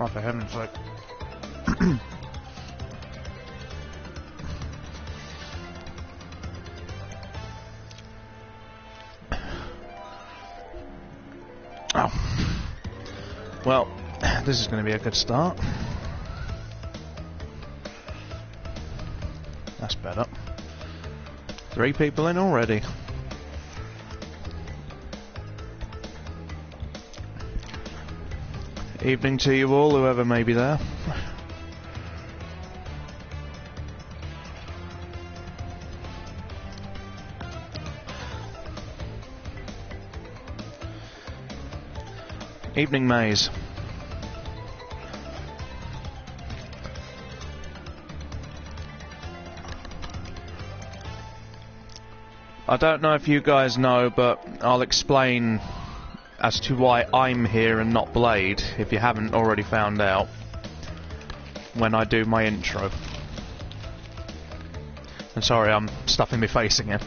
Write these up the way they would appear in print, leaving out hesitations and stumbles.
Oh, for heaven's sake. Oh. Well, this is going to be a good start. That's better. 3 people in already. Evening to you all, whoever may be there. Evening, Maze. I don't know if you guys know, but I'll explain as to why I'm here and not Blade, if you haven't already found out, when I do my intro. And sorry, I'm stuffing my face again.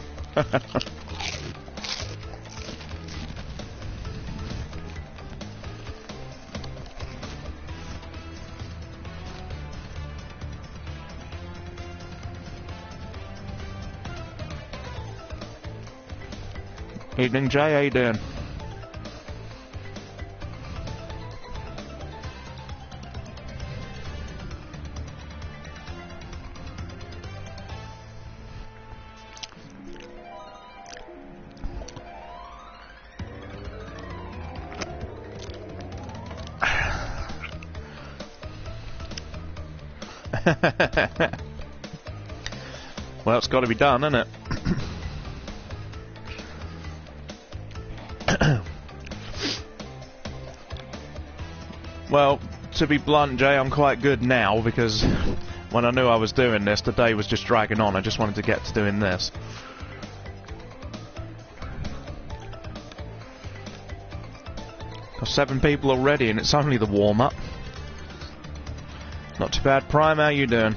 Evening, Jay, how you doing? Well, it's got to be done, isn't it? Well, to be blunt, Jay, I'm quite good now, because when I knew I was doing this, the day was just dragging on. I just wanted to get to doing this. Got 7 people already, and it's only the warm-up. Not too bad. Prime, how you doing?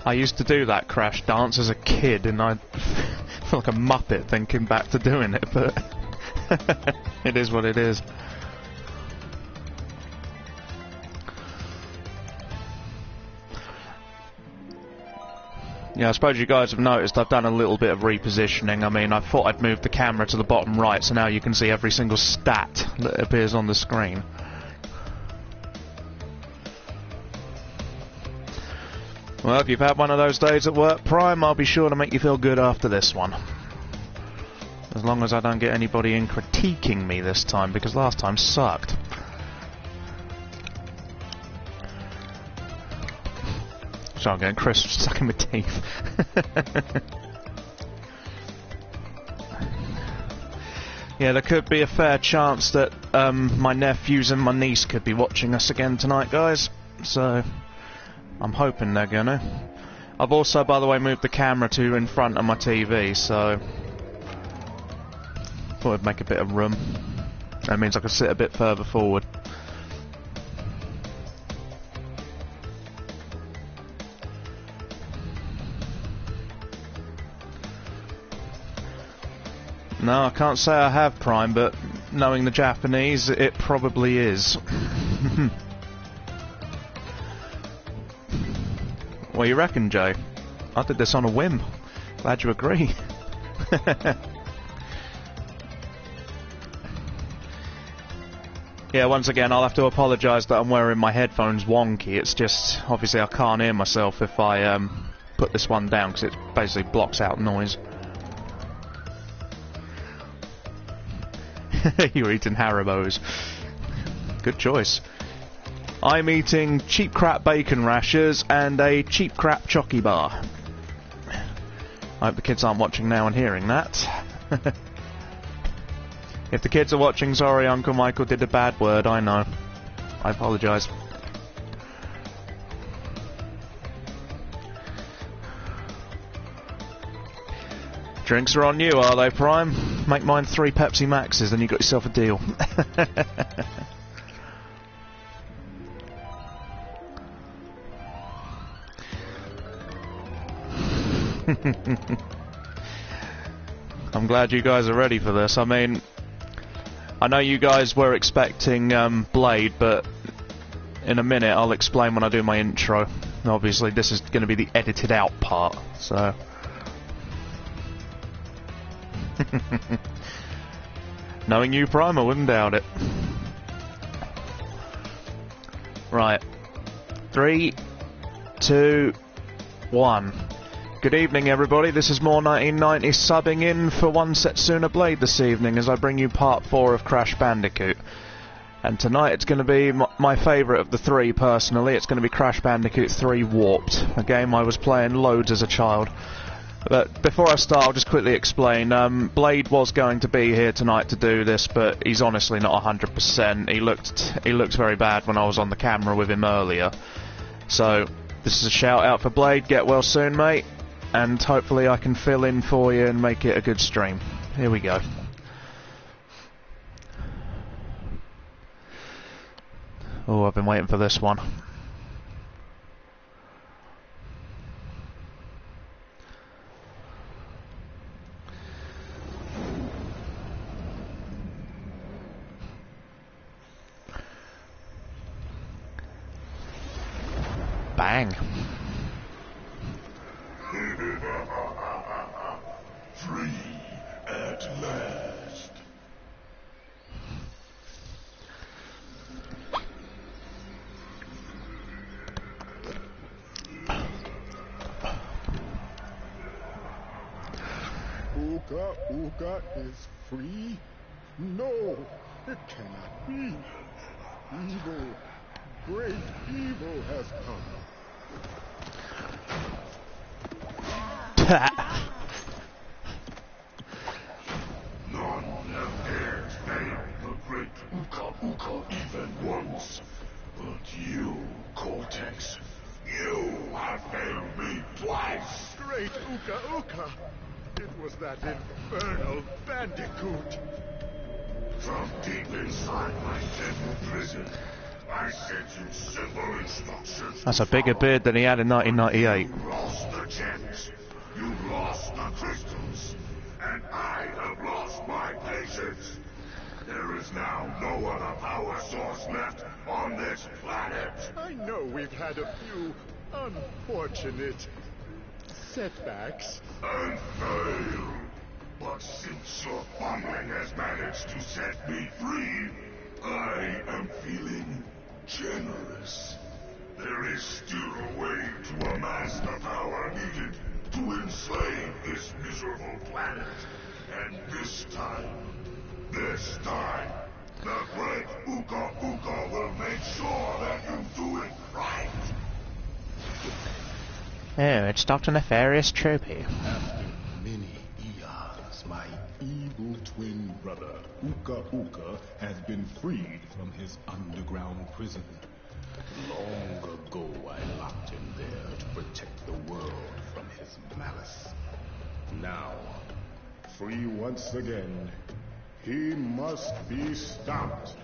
I used to do that crash dance as a kid, and I feel like a muppet thinking back to doing it, but it is what it is. Yeah, I suppose you guys have noticed I've done a little bit of repositioning. I mean, I thought I'd moved the camera to the bottom right, so now you can see every single stat that appears on the screen. Well, if you've had one of those days at work, Prime, I'll be sure to make you feel good after this one. As long as I don't get anybody in critiquing me this time, because last time sucked. So I'm getting crisp stuck in my teeth. Yeah, there could be a fair chance that my nephews and my niece could be watching us again tonight, guys. So I'm hoping they're gonna. I've also, by the way, moved the camera to in front of my TV, so thought I'd make a bit of room. That means I can sit a bit further forward. No, I can't say I have Prime, but knowing the Japanese, it probably is. What do you reckon, Jay? I did this on a whim. Glad you agree. Yeah, once again, I'll have to apologise that I'm wearing my headphones wonky. It's just, obviously I can't hear myself if I put this one down, because it basically blocks out noise. You're eating Haribos. Good choice. I'm eating cheap crap bacon rashers and a cheap crap chocky bar. I hope the kids aren't watching now and hearing that. If the kids are watching, sorry, Uncle Michael did a bad word, I know. I apologise. Drinks are on you, are they, Prime? Make mine 3 Pepsi Maxes, then you got yourself a deal. I'm glad you guys are ready for this. I mean, I know you guys were expecting Blade, but in a minute I'll explain when I do my intro. Obviously this is going to be the edited out part, so... Knowing you, Prime, I wouldn't doubt it. Right. 3, 2, 1. Good evening, everybody. This is More 1990 subbing in for One Setsuna Blade this evening as I bring you part 4 of Crash Bandicoot. And tonight it's going to be my favourite of the 3, personally. It's going to be Crash Bandicoot 3 Warped, a game I was playing loads as a child. But before I start, I'll just quickly explain. Blade was going to be here tonight to do this, but he's honestly not 100%. He looked very bad when I was on the camera with him earlier. So, this is a shout out for Blade. Get well soon, mate. And hopefully I can fill in for you and make it a good stream. Here we go. Oh, I've been waiting for this one. Bang. Free at last. Uka is free? No, it cannot be. Evil, great evil has come. None have dared fail the great Uka even once. But you, Cortex, you have failed me twice! Great Uka! It was that infernal Bandicoot! From deep inside my deadly prison, I sent you simple instructions. That's a bigger beard than he had in 1998. You lost the gems, you lost the crystals, and I have lost my patience. There is now no other power source left on this planet. I know we've had a few unfortunate setbacks. And failed. But since your fumbling has managed to set me free, I am feeling generous. There is still a way to amass the power needed to enslave this miserable planet. And this time, the great Uka will make sure that you do it right. Oh, it's Dr. Nefarious Trophy. After many eons, my evil twin brother, Uka, has been freed from his underground prison. Long ago, I locked him there to protect the world from his malice. Now, free once again, he must be stopped.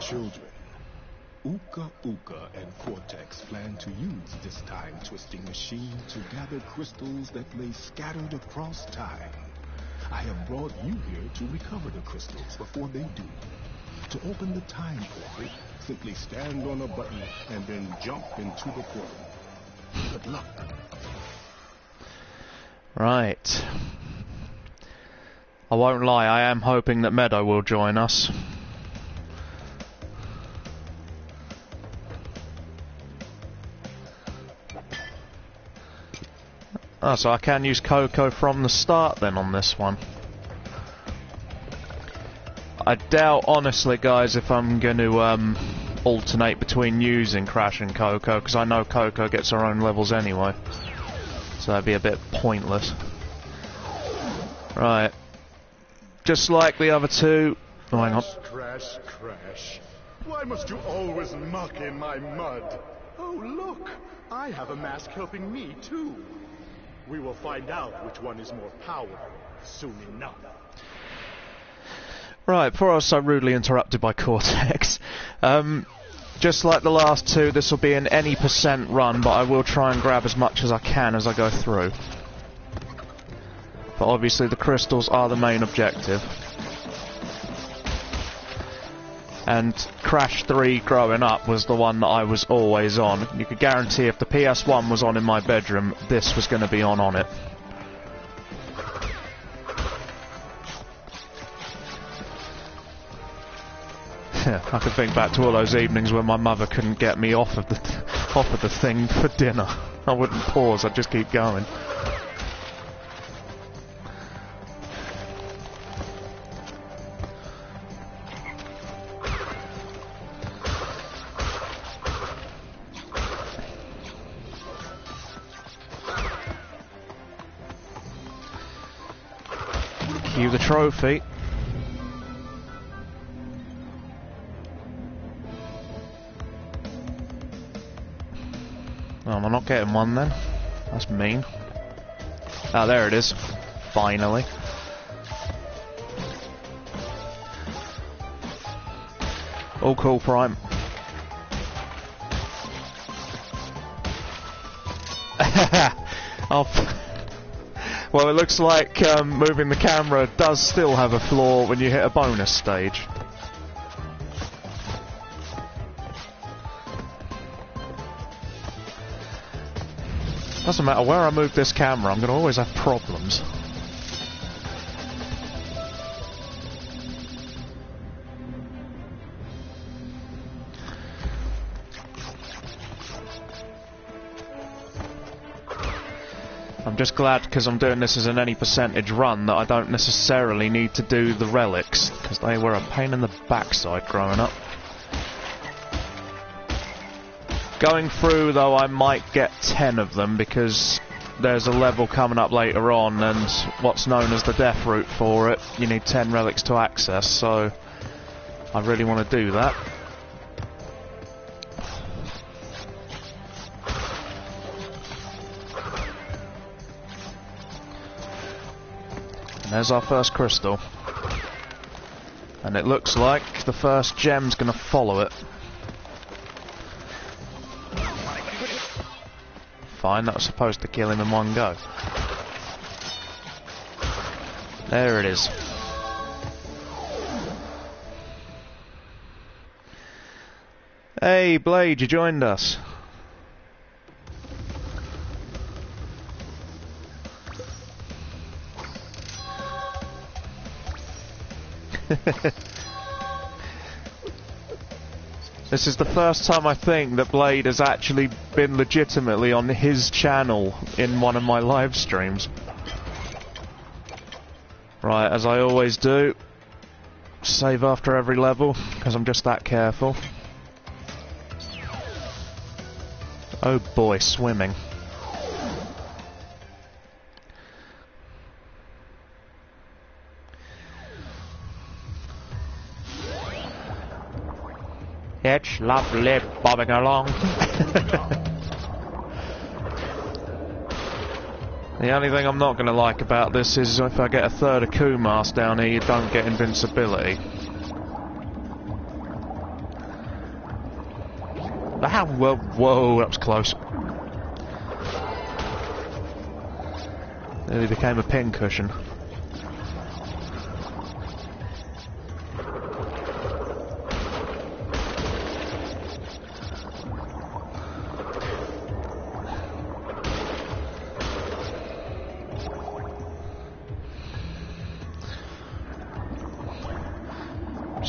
Children, Uka and Cortex plan to use this time-twisting machine to gather crystals that lay scattered across time. I have brought you here to recover the crystals before they do. To open the time portal, simply stand on a button and then jump into the portal. Good luck. Right. I won't lie, I am hoping that Meadow will join us. Oh, so I can use Coco from the start then on this one. I doubt, honestly, guys, if I'm going to alternate between using Crash and Coco, because I know Coco gets her own levels anyway. So that'd be a bit pointless. Right. Just like the other two... Oh, hang on. Crash, Crash. Why must you always muck in my mud? Oh, look. I have a mask helping me, too. We will find out which one is more powerful soon enough. Right, before I was so rudely interrupted by Cortex, just like the last two, this will be an any % run, but I will try and grab as much as I can as I go through. But obviously the crystals are the main objective. And Crash 3 growing up was the one that I was always on. You could guarantee if the PS1 was on in my bedroom, this was going to be on it. I could think back to all those evenings when my mother couldn't get me off of the thing for dinner. I wouldn't pause, I'd just keep going. Cue the trophy. Oh, am I not getting one then? That's mean. Ah, there it is. Finally. All cool, Prime. Oh, well, it looks like moving the camera does still have a flaw when you hit a bonus stage. Doesn't matter where I move this camera, I'm going to always have problems. I'm just glad, because I'm doing this as an any % run, that I don't necessarily need to do the relics, because they were a pain in the backside growing up. Going through, though, I might get 10 of them, because there's a level coming up later on, and what's known as the death route for it, you need 10 relics to access, so I really want to do that. And there's our first crystal. And it looks like the first gem's gonna follow it. Fine, that was supposed to kill him in one go. There it is. Hey, Blade, you joined us. This is the first time I think that Blade has actually been legitimately on his channel in one of my live streams. Right, as I always do, save after every level, because I'm just that careful. Oh boy, swimming. It's lovely bobbing along. The only thing I'm not going to like about this is if I get a third of Kumas down here, you don't get invincibility. Ah, whoa, whoa, that was close. Nearly became a pincushion.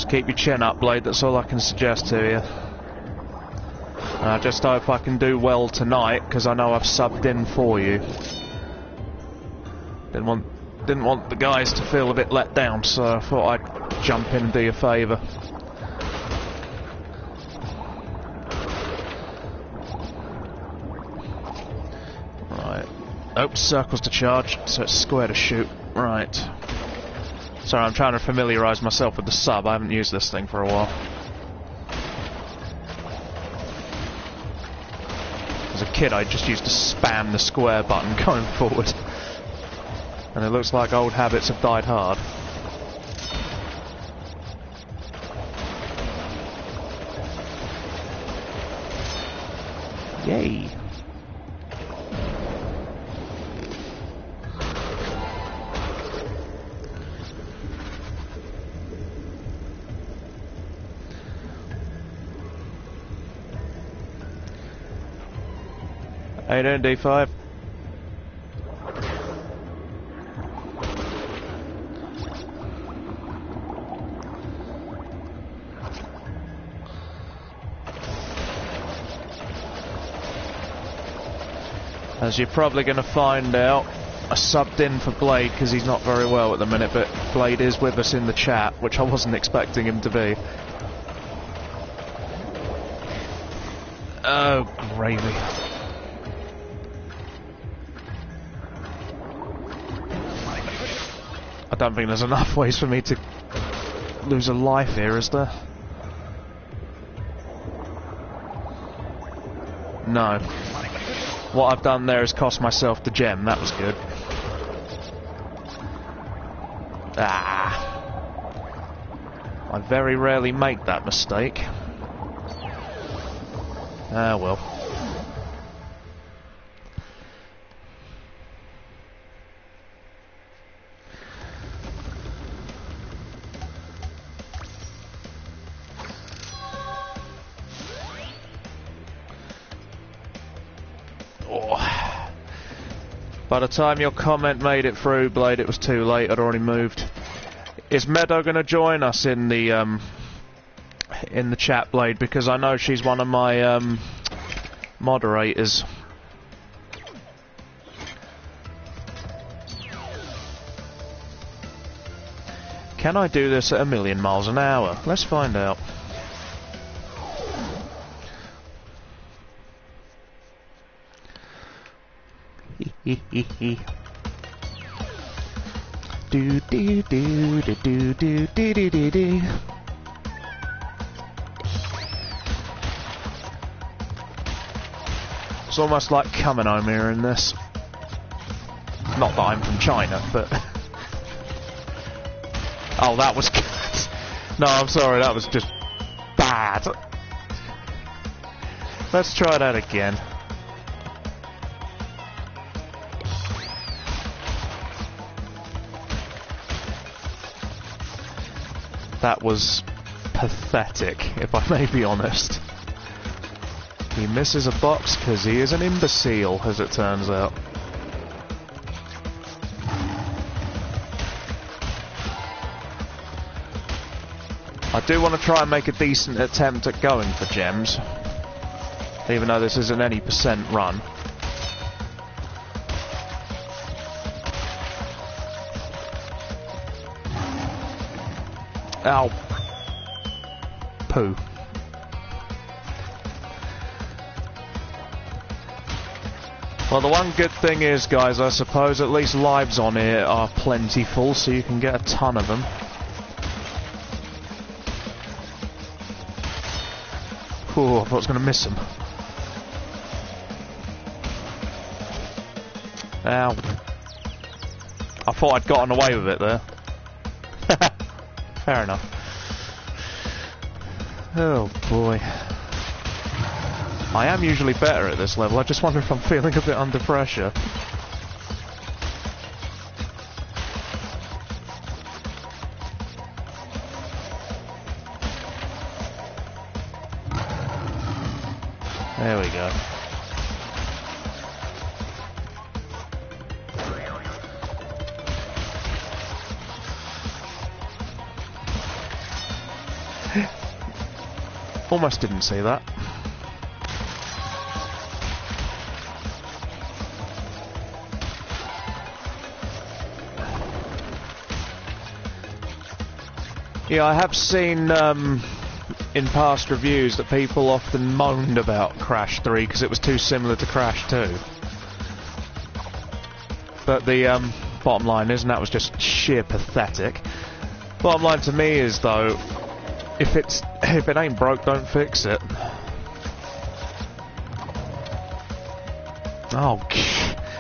Just keep your chin up, Blade, that's all I can suggest to you. And I just hope I can do well tonight, because I know I've subbed in for you. Didn't want the guys to feel a bit let down, so I thought I'd jump in and do you a favour. Right. Oh, circles to charge, so it's square to shoot. Right. Sorry, I'm trying to familiarise myself with the sub. I haven't used this thing for a while. As a kid, I just used to spam the square button going forward. And it looks like old habits have died hard. Yay! How you doing, D5? As you're probably going to find out, I subbed in for Blade because he's not very well at the minute, but Blade is with us in the chat, which I wasn't expecting him to be. Oh, gravy. I don't think there's enough ways for me to lose a life here, is there? No. What I've done there is cost myself the gem. That was good. Ah. I very rarely make that mistake. Ah, well. By the time your comment made it through, Blade, it was too late. I'd already moved. Is Meadow going to join us in the chat, Blade? Because I know she's one of my moderators. Can I do this at 1,000,000 miles an hour? Let's find out. Do do do do do do do do do. It's almost like coming home here in this. Not that I'm from China, but oh, that was good. No, I'm sorry, that was just bad. Let's try that again. That was pathetic, if I may be honest. He misses a box because he is an imbecile, as it turns out. I do want to try and make a decent attempt at going for gems, even though this isn't any percent run. Ow. Poo. Well, the one good thing is, guys, I suppose at least lives on here are plentiful, so you can get a ton of them. Ooh, I thought I was going to miss them. Ow. I thought I'd gotten away with it there. Fair enough. Oh boy. I am usually better at this level, I just wonder if I'm feeling a bit under pressure. There we go. Almost didn't see that. Yeah, I have seen in past reviews that people often moaned about Crash 3 because it was too similar to Crash 2. But the bottom line is, and that was just sheer pathetic. Bottom line to me is, though, if it ain't broke, don't fix it. Oh,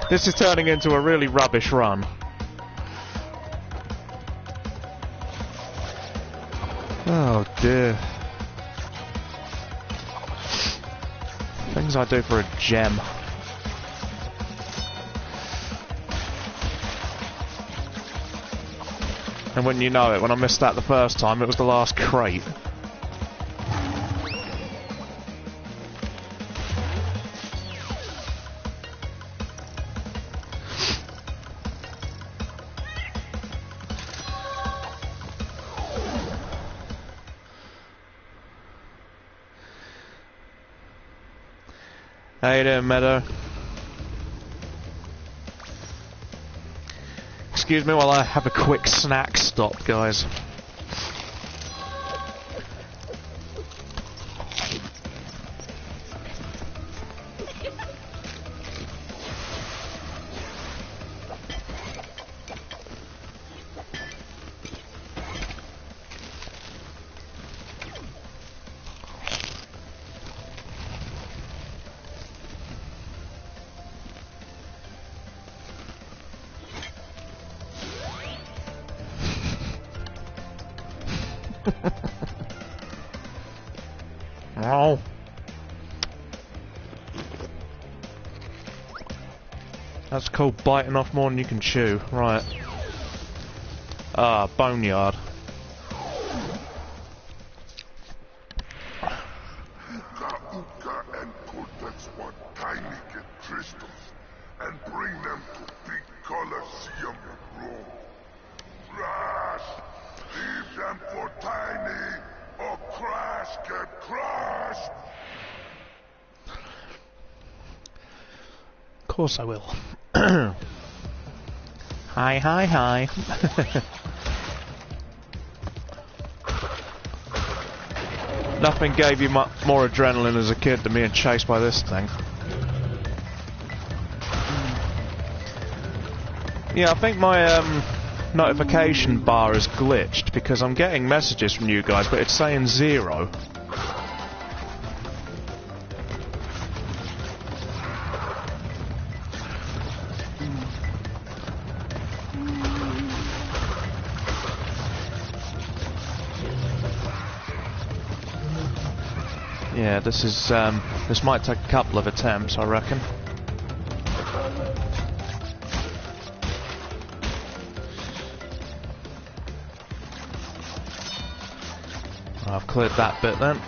this is turning into a really rubbish run. Oh dear. Things I do for a gem. And when you know it, when I missed that the first time, it was the last crate. How you doing, Meadow? Excuse me while I have a quick snack stop, guys. Oh. That's called biting off more than you can chew. Right. Ah, boneyard. Uka and Cortex want tiny get crystals and bring them to big Colosseum in Rome. Crash! Leave them for Tiny, or Crash get crushed! Of course I will. Hi, hi, hi. Nothing gave you more adrenaline as a kid than being chased by this thing. Yeah, I think my notification bar is glitched because I'm getting messages from you guys, but it's saying 0. Yeah, this is this might take a couple of attempts, I reckon. I've cleared that bit then.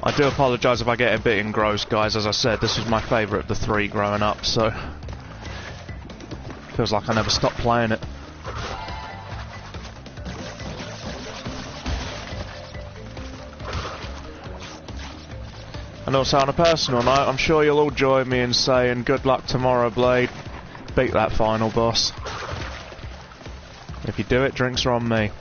I do apologise if I get a bit engrossed, guys. As I said, this was my favourite of the 3 growing up, so feels like I never stopped playing it. And also, on a personal note, I'm sure you'll all join me in saying good luck tomorrow, Blade. Beat that final boss. If you do it, drinks are on me.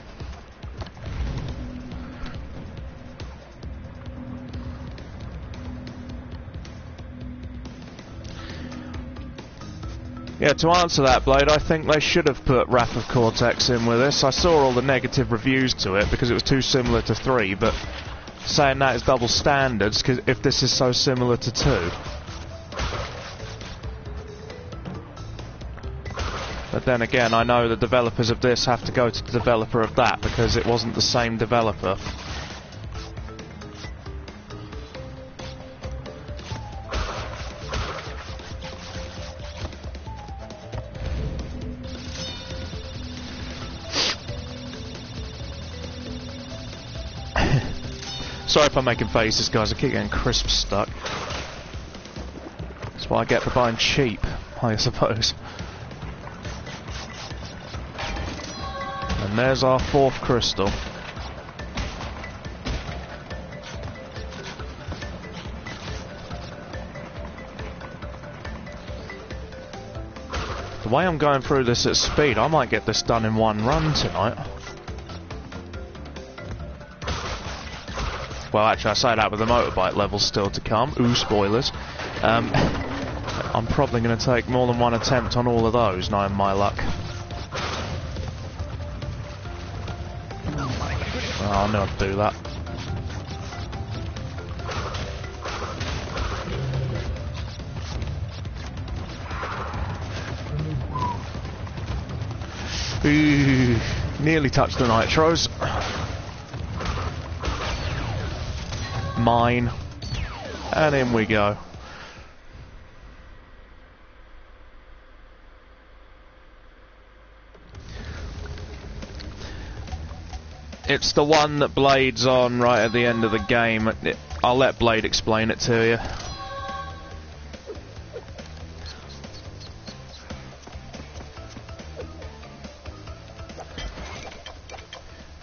Yeah, to answer that, Blade, I think they should have put Wrath of Cortex in with this. I saw all the negative reviews to it because it was too similar to 3, but saying that is double standards cause if this is so similar to 2. But then again, I know the developers of this have to go to the developer of that because it wasn't the same developer. Sorry if I'm making faces, guys. I keep getting crisps stuck. That's what I get for buying cheap, I suppose. And there's our 4th crystal. The way I'm going through this at speed, I might get this done in one run tonight. Well, actually, I say that with the motorbike levels still to come. Ooh, spoilers. I'm probably going to take more than one attempt on all of those, knowing my luck. Oh, I knew I'd do that. Ooh, nearly touched the nitros. Mine. And in we go. It's the one that Blade's on right at the end of the game. I'll let Blade explain it to you.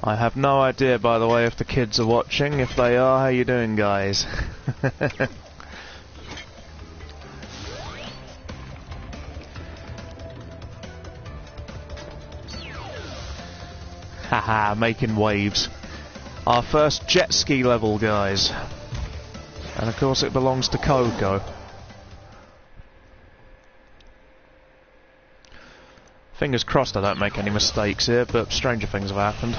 I have no idea, by the way, if the kids are watching. If they are, how you doing, guys? Haha, making waves. Our first jet ski level, guys. And of course it belongs to Coco. Fingers crossed I don't make any mistakes here, but stranger things have happened.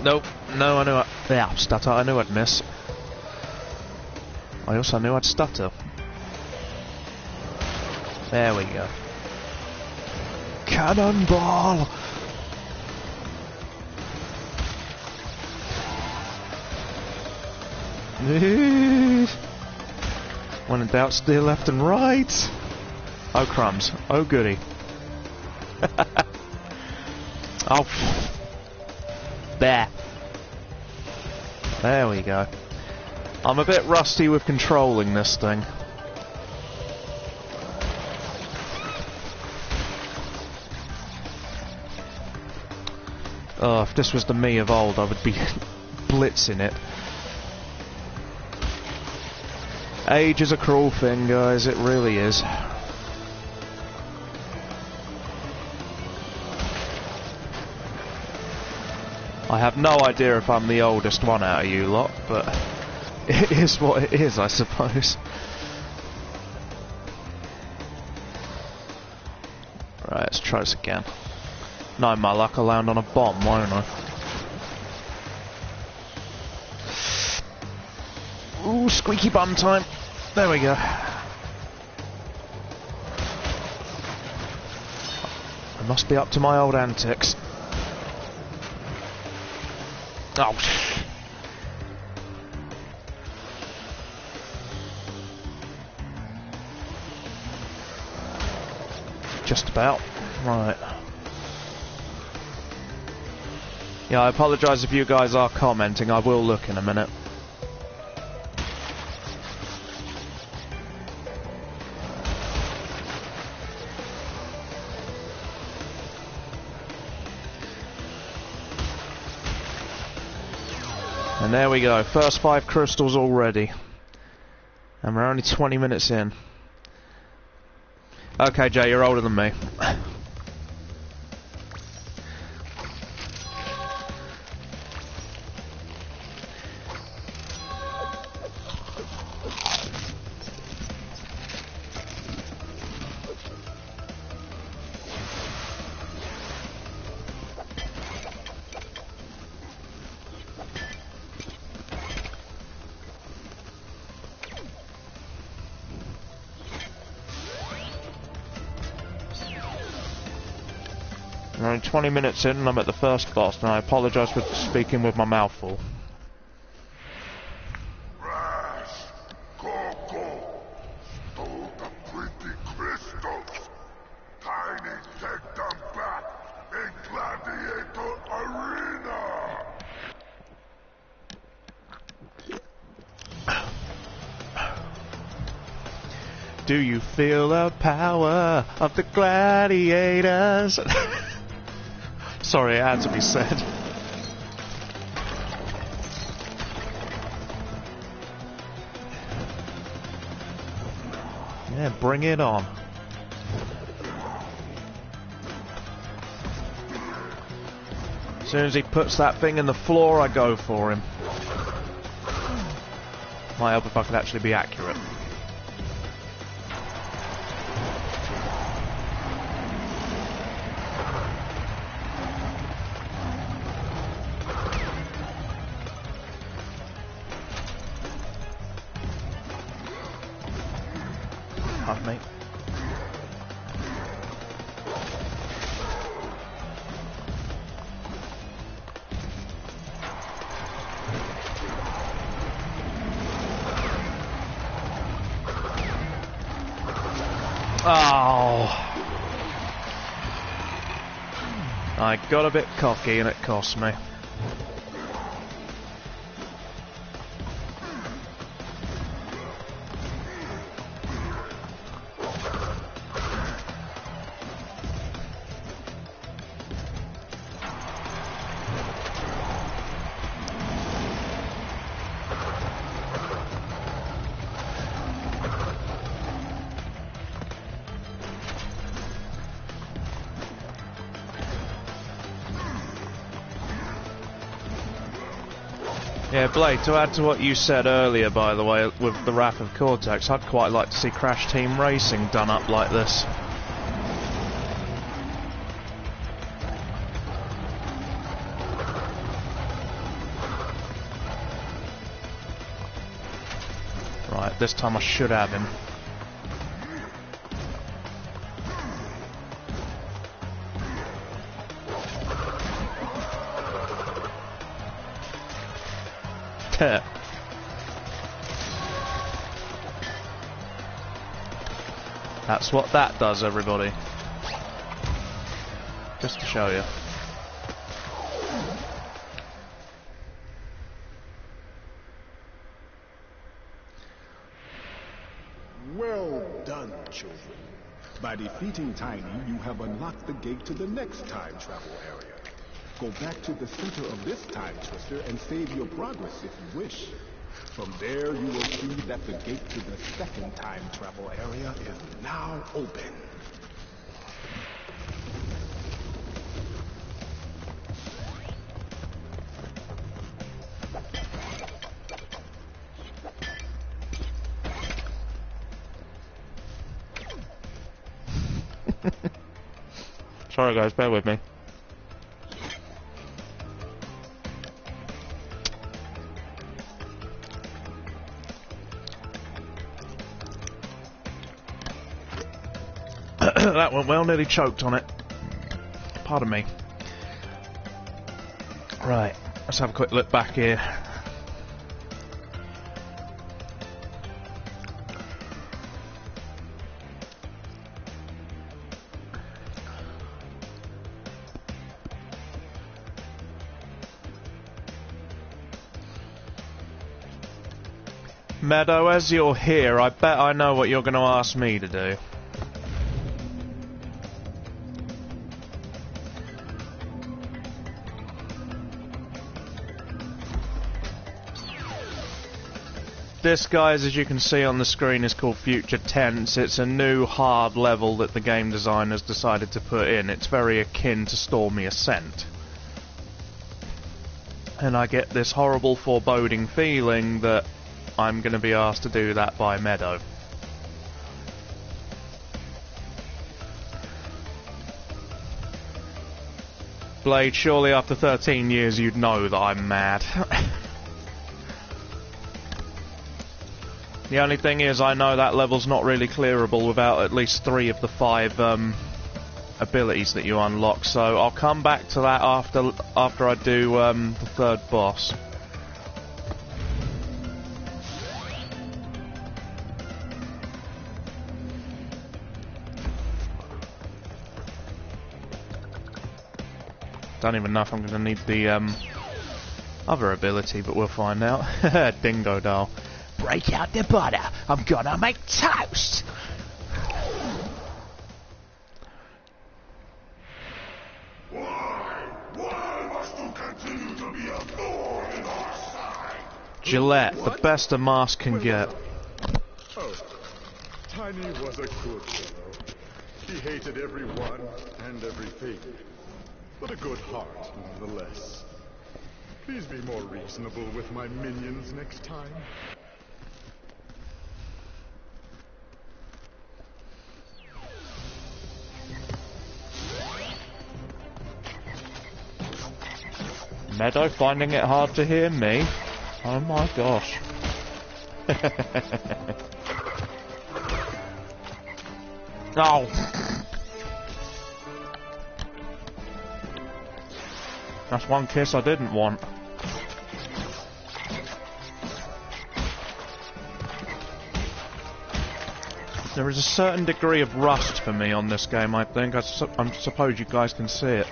Nope, no, I knew stutter, I knew I'd miss. I also knew I'd stutter. There we go. Cannonball! When in doubt, steer left and right! Oh crumbs, oh goody. Oh. There we go. I'm a bit rusty with controlling this thing. Oh, if this was the me of old, I would be blitzing it. Age is a cruel thing, guys, it really is. I have no idea if I'm the oldest one out of you lot, but it is what it is, I suppose. Right, let's try this again. Knowing my luck, I'll land on a bomb, won't I? Ooh, squeaky bum time. There we go. I must be up to my old antics. Oh. Just about. Right. Yeah, I apologise if you guys are commenting. I will look in a minute. And there we go, first 5 crystals already. And we're only 20 minutes in. Okay, Jay, you're older than me. I'm only 20 minutes in and I'm at the first boss, and I apologise for speaking with my mouth full. Rash! Coco! Stole the pretty crystals! Tiny take them back in Gladiator Arena! Do you feel the power of the gladiators? Sorry, it had to be said. Yeah, bring it on. As soon as he puts that thing in the floor, I go for him. Might help if I could actually be accurate. Mate. Oh, I got a bit cocky and it cost me. Yeah, Blade, to add to what you said earlier, by the way, with the Wrath of Cortex, I'd quite like to see Crash Team Racing done up like this. Right, this time I should have him. That's what that does, everybody. Just to show you. Well done, children. By defeating Tiny, you have unlocked the gate to the next time travel area. Go back to the center of this time twister and save your progress if you wish. From there, you will see that the gate to the second time travel area is now open. Sorry guys, bear with me. That went well, nearly choked on it. Pardon me. Right, let's have a quick look back here. Meadow, as you're here, I bet I know what you're going to ask me to do. This, guys, as you can see on the screen, is called Future Tense. It's a new hard level that the game designers decided to put in. It's very akin to Stormy Ascent. And I get this horrible foreboding feeling that I'm going to be asked to do that by Meadow. Blade, surely after 13 years you'd know that I'm mad. The only thing is, I know that level's not really clearable without at least 3 of the 5 abilities that you unlock, so I'll come back to that after I do the third boss. Don't even know if I'm going to need the other ability, but we'll find out. Dingo doll. Break out the butter. I'm gonna make toast. Why must you continue to be a thorn in our side? Gillette, the best a mask can get. Oh, Tiny was a good fellow. He hated everyone and everything, but a good heart nonetheless. Please be more reasonable with my minions next time. Meadow finding it hard to hear me? Oh my gosh. Oh! That's one kiss I didn't want. There is a certain degree of rust for me on this game, I think. I suppose you guys can see it.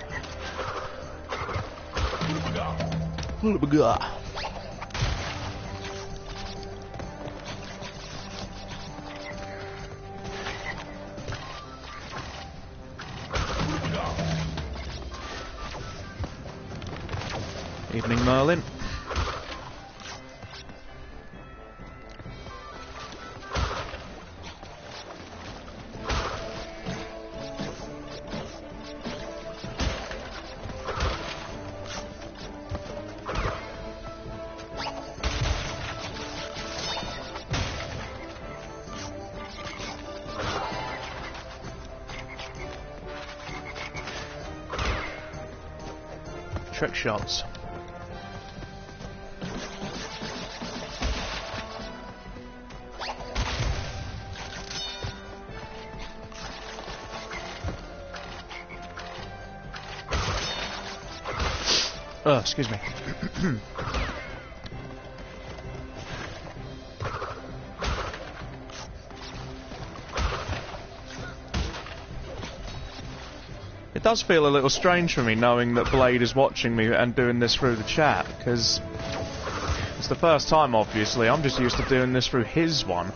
Evening, Merlin. Trick shots. Oh, excuse me. It does feel a little strange for me knowing that Blade is watching me and doing this through the chat, because it's the first time, obviously. I'm just used to doing this through his one.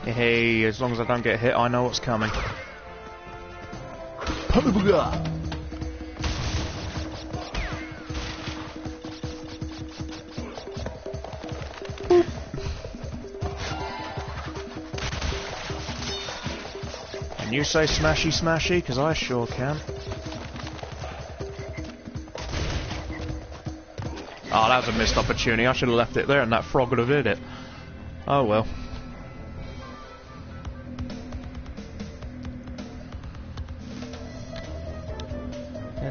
Hey, as long as I don't get hit, I know what's coming. Can you say smashy smashy? Because I sure can. Oh, that was a missed opportunity. I should have left it there and that frog would have hit it. Oh well.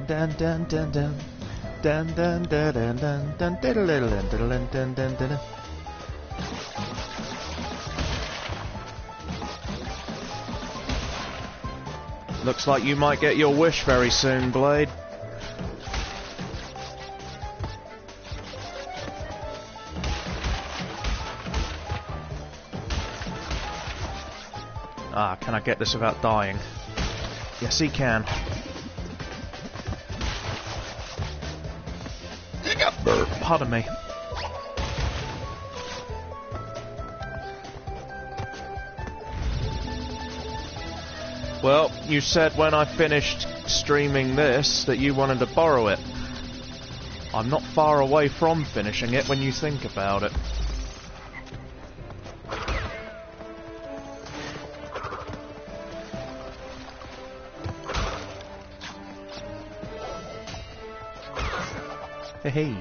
Dun dun dun dun dun dun dun dun dun dun dun dun dun dun. Looks like you might get your wish very soon, Blade. Ah, can I get this without dying? Yes, he can. Pardon me. Well, you said when I finished streaming this that you wanted to borrow it. I'm not far away from finishing it when you think about it. Hey.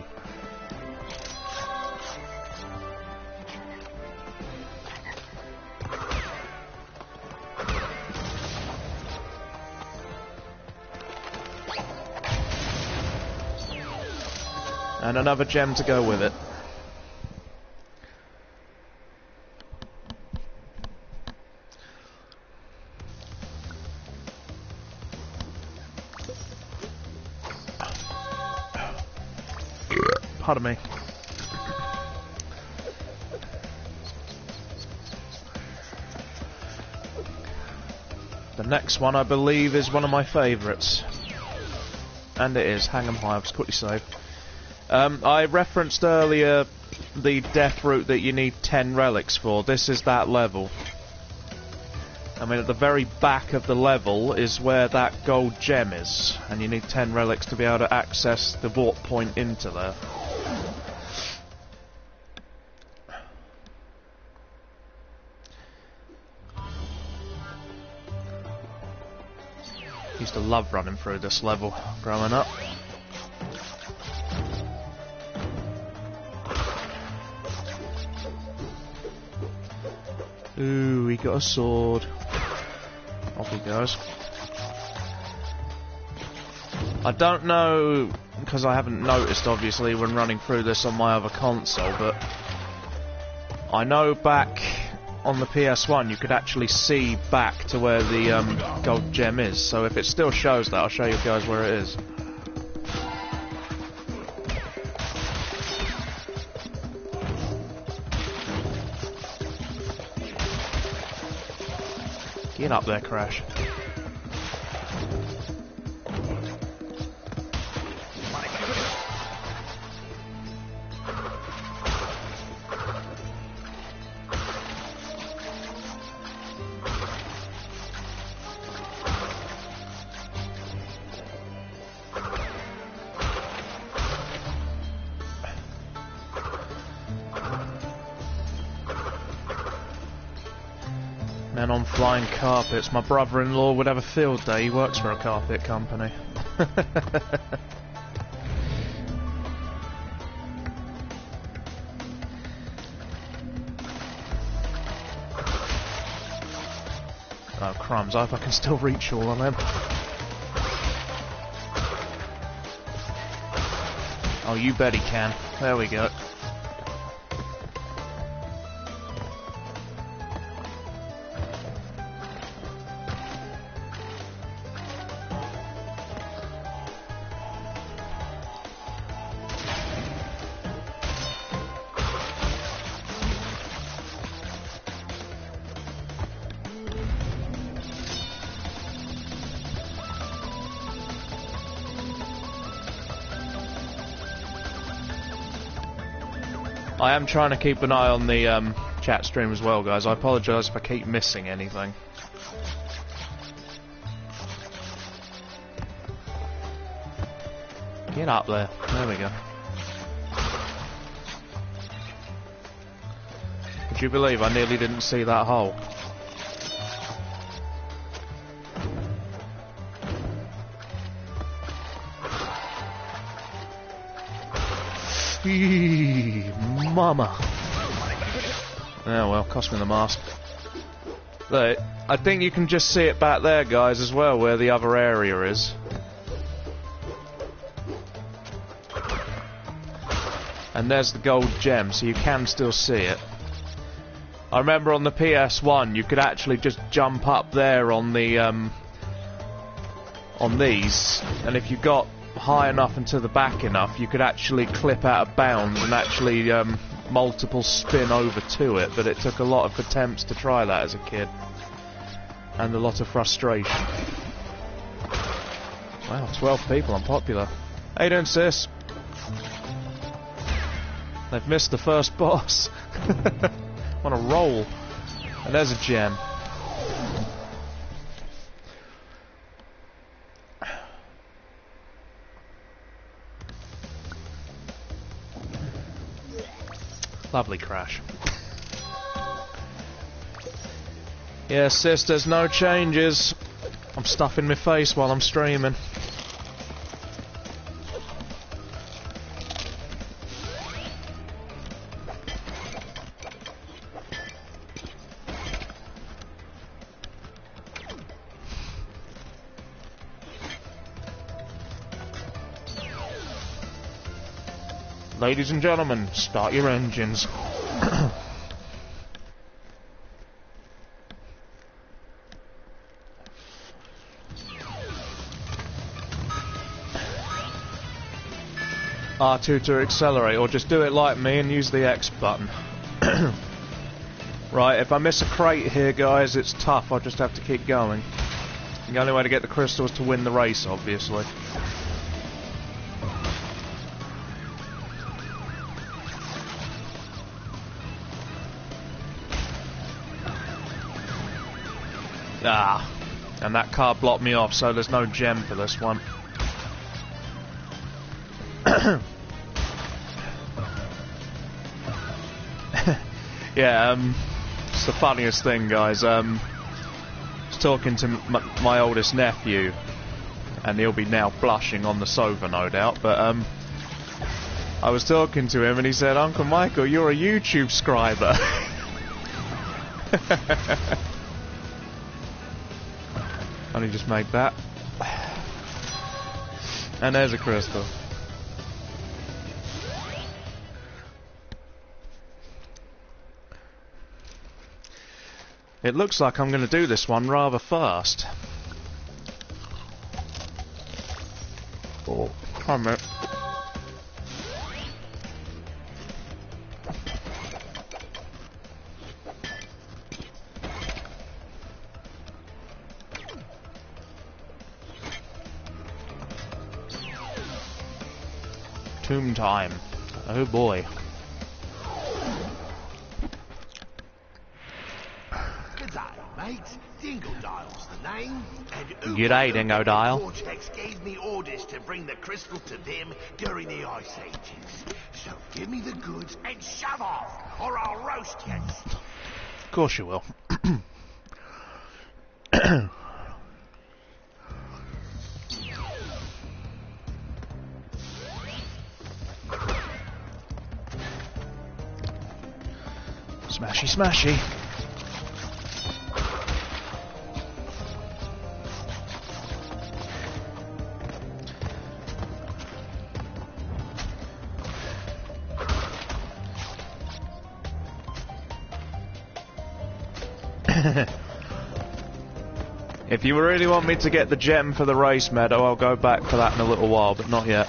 And another gem to go with it. Pardon me. The next one, I believe, is one of my favourites. And it is. Hang 'em high. I'll just quickly save. I referenced earlier the death route that you need 10 relics for. This is that level. I mean, at the very back of the level is where that gold gem is. And you need 10 relics to be able to access the warp point into there. Used to love running through this level growing up. Ooh, he got a sword. Off he goes. I don't know, because I haven't noticed obviously when running through this on my other console, but I know back on the PS1 you could actually see back to where the gold gem is, so if it still shows that, I'll show you guys where it is. Get up there, Crash. Men on flying carpets. My brother-in-law would have a field day. He works for a carpet company. Oh crumbs, I hope I can still reach all of them. Oh, you bet he can. There we go. I am trying to keep an eye on the chat stream as well, guys. I apologise if I keep missing anything. Get up there. There we go. Would you believe I nearly didn't see that hole? Mama. Oh well, cost me the mask. Look, I think you can just see it back there, guys, as well, where the other area is. And there's the gold gem, so you can still see it. I remember on the PS1, you could actually just jump up there on the on these, and if you got high enough and to the back enough, you could actually clip out of bounds and actually multiple spin over to it, but it took a lot of attempts to try that as a kid. And a lot of frustration. Wow, 12 people, I'm popular. How you doing, sis? They've missed the first boss. On a roll. And there's a gem. Lovely Crash. Yeah, sis, there's no changes. I'm stuffing my face while I'm streaming. Ladies and gentlemen, start your engines. R2 to accelerate, or just do it like me and use the X button. Right, if I miss a crate here, guys, it's tough. I'll just have to keep going. The only way to get the crystals to win the race, obviously. Ah, and that car blocked me off, so there's no gem for this one. Yeah, it's the funniest thing, guys. I was talking to my oldest nephew, and he'll be now blushing on the sofa, no doubt, but I was talking to him and he said, "Uncle Michael, you're a YouTube subscriber." Only just made that. And there's a crystal. It looks like I'm going to do this one rather fast. Oh, come on. Tomb time. Oh boy. G'day, Dingo Dial. Cortex gave me orders to bring the crystal to them during the Ice Ages. So give me the goods and shove off, or I'll roast you. Of course you will. Smashy, smashy. If you really want me to get the gem for the race medal, I'll go back for that in a little while, but not yet.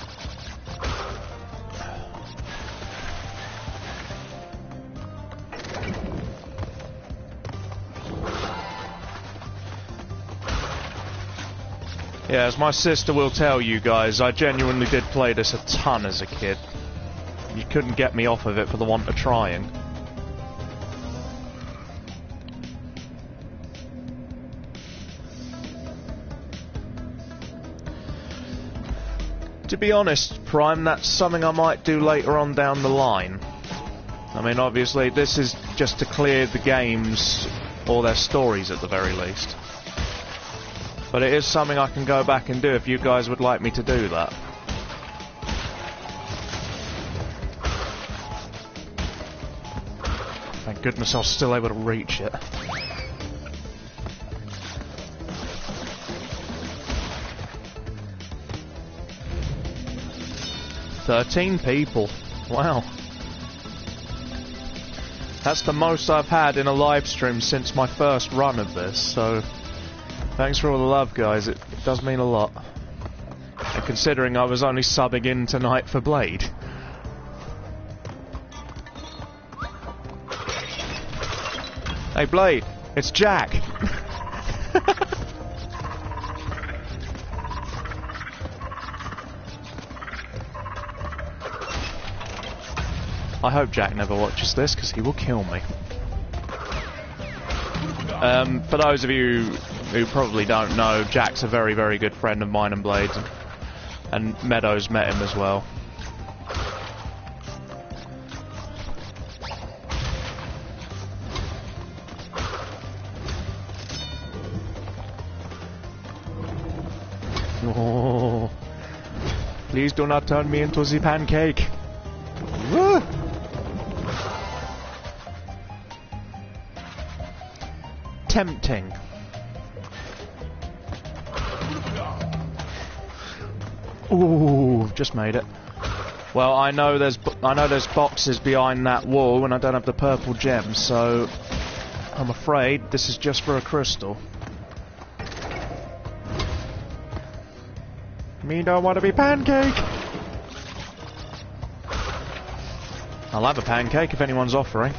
Yeah, as my sister will tell you guys, I genuinely did play this a ton as a kid. You couldn't get me off of it for the want of trying. To be honest, Prime, that's something I might do later on down the line. I mean, obviously, this is just to clear the games, or their stories at the very least. But it is something I can go back and do if you guys would like me to do that. Thank goodness I was still able to reach it. "13 people. Wow. That's the most I've had in a live stream since my first run of this, so thanks for all the love, guys. It does mean a lot. And considering I was only subbing in tonight for Blade. Hey Blade, it's Jack. I hope Jack never watches this, because he will kill me. For those of you who probably don't know, Jack's a very, very good friend of mine and Blade's, and Meadows met him as well. Oh, please do not turn me into the pancake. Woo! Tempting. Ooh, just made it. Well, I know there's boxes behind that wall, and I don't have the purple gem, so I'm afraid this is just for a crystal. Me don't want to be pancake. I'll have a pancake if anyone's offering.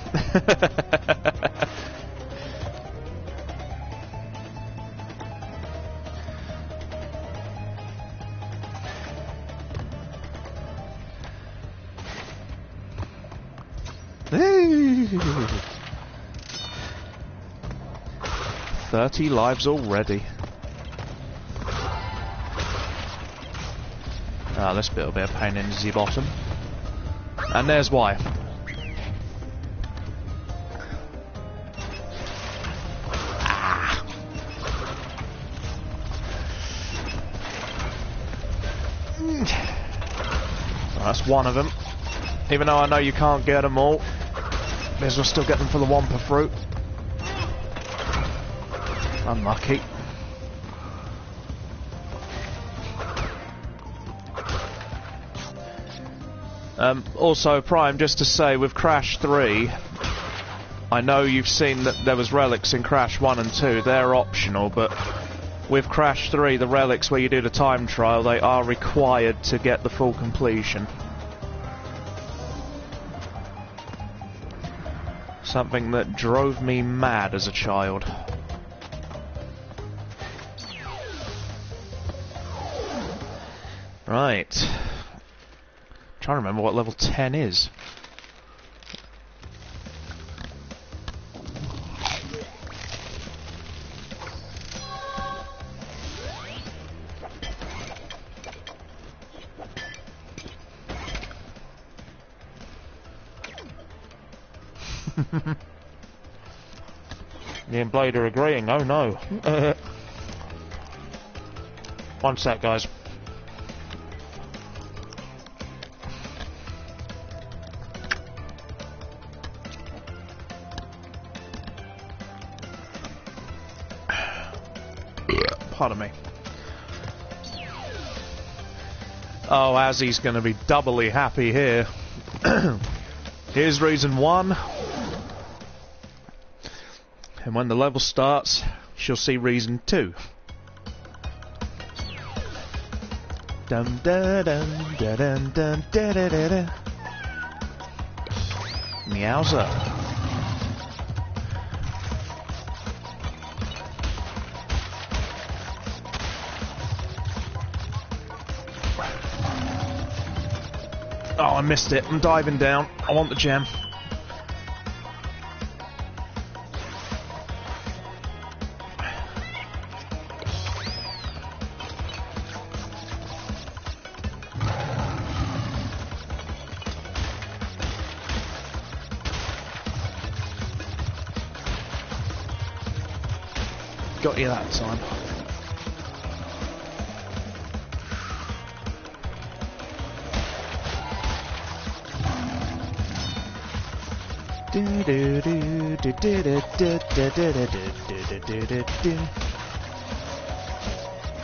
Hey. 30 lives already. Ah, this bit will be a pain in the bottom. And there's why. Ah. Well, that's one of them. Even though I know you can't get them all, may as well still get them for the Wampa fruit. Unlucky. Also, Prime, just to say, with Crash 3, I know you've seen that there was relics in Crash 1 and 2. They're optional, but with Crash 3, the relics where you do the time trial, they are required to get the full completion. Something that drove me mad as a child. Right. Trying to remember what level 10 is. Me and Blade are agreeing. Oh no. One sec, guys. Pardon me. Oh, Azzy's going to be doubly happy here. Here's reason 1. And when the level starts, she'll see reason 2. Dum da dum da dum dum da da da da. Meowser. Oh, I missed it. I'm diving down. I want the gem. Got you that time.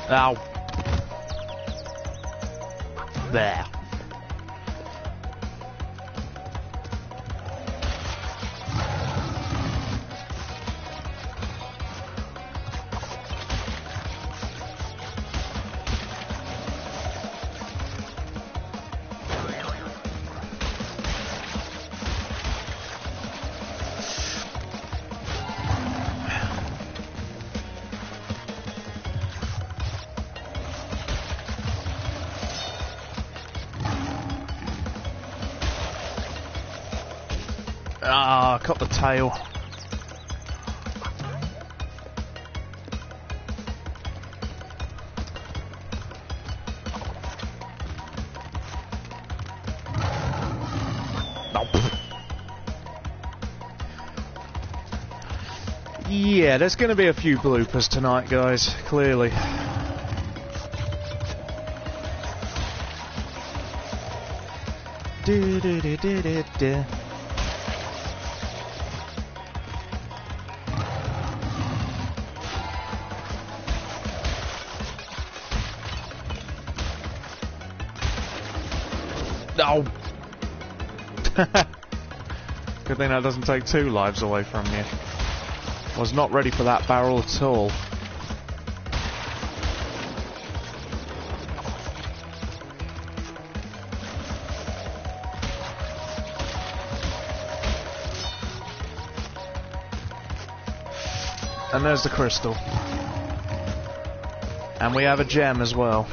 Ow. There. Ah, caught the tail. Yeah, there's going to be a few bloopers tonight, guys, clearly. Do-do-do-do-do-do. Oh! Good thing that doesn't take 2 lives away from you. Was not ready for that barrel at all. And there's the crystal. And we have a gem as well.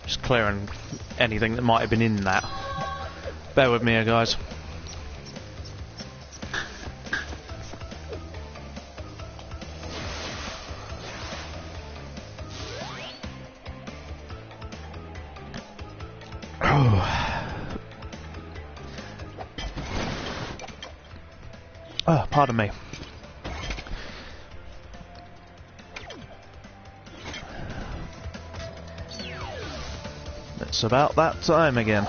Just clearing anything that might have been in that. Bear with me, guys. Oh, pardon me. It's about that time again.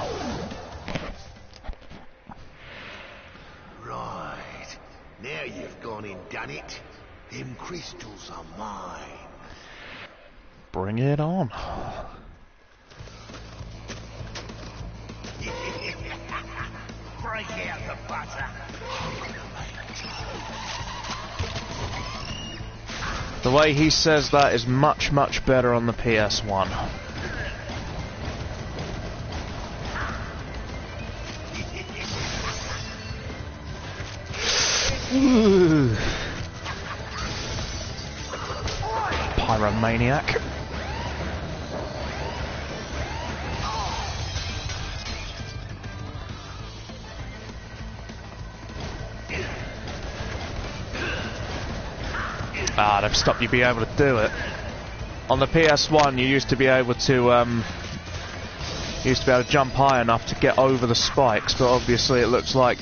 Right. Now you've gone and done it. Them crystals are mine. Bring it on. Break out the butter. The way he says that is much, much better on the PS1. Ooh. Pyromaniac. Ah, they've stopped you being able to do it. On the PS1, you used to be able to jump high enough to get over the spikes, but obviously it looks like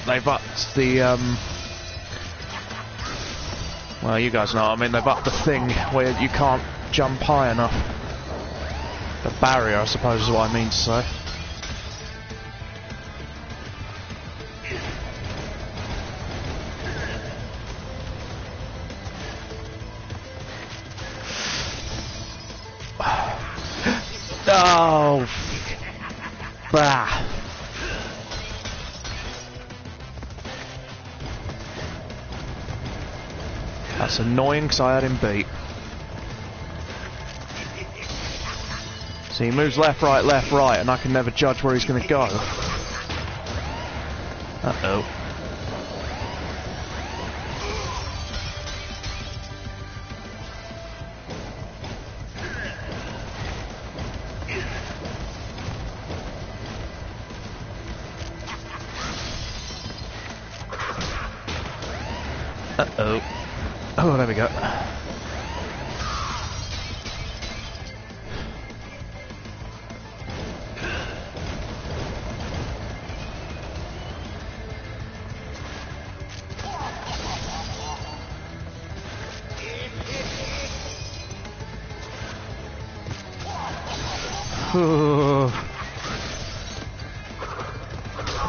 they've upped the well, you guys know what I mean, they've upped the thing where you can't jump high enough. The barrier, I suppose, is what I mean to say. Oh, bah. That's annoying because I had him beat. See, he moves left, right, and I can never judge where he's going to go. Uh-oh. Uh-oh. Oh, there we go.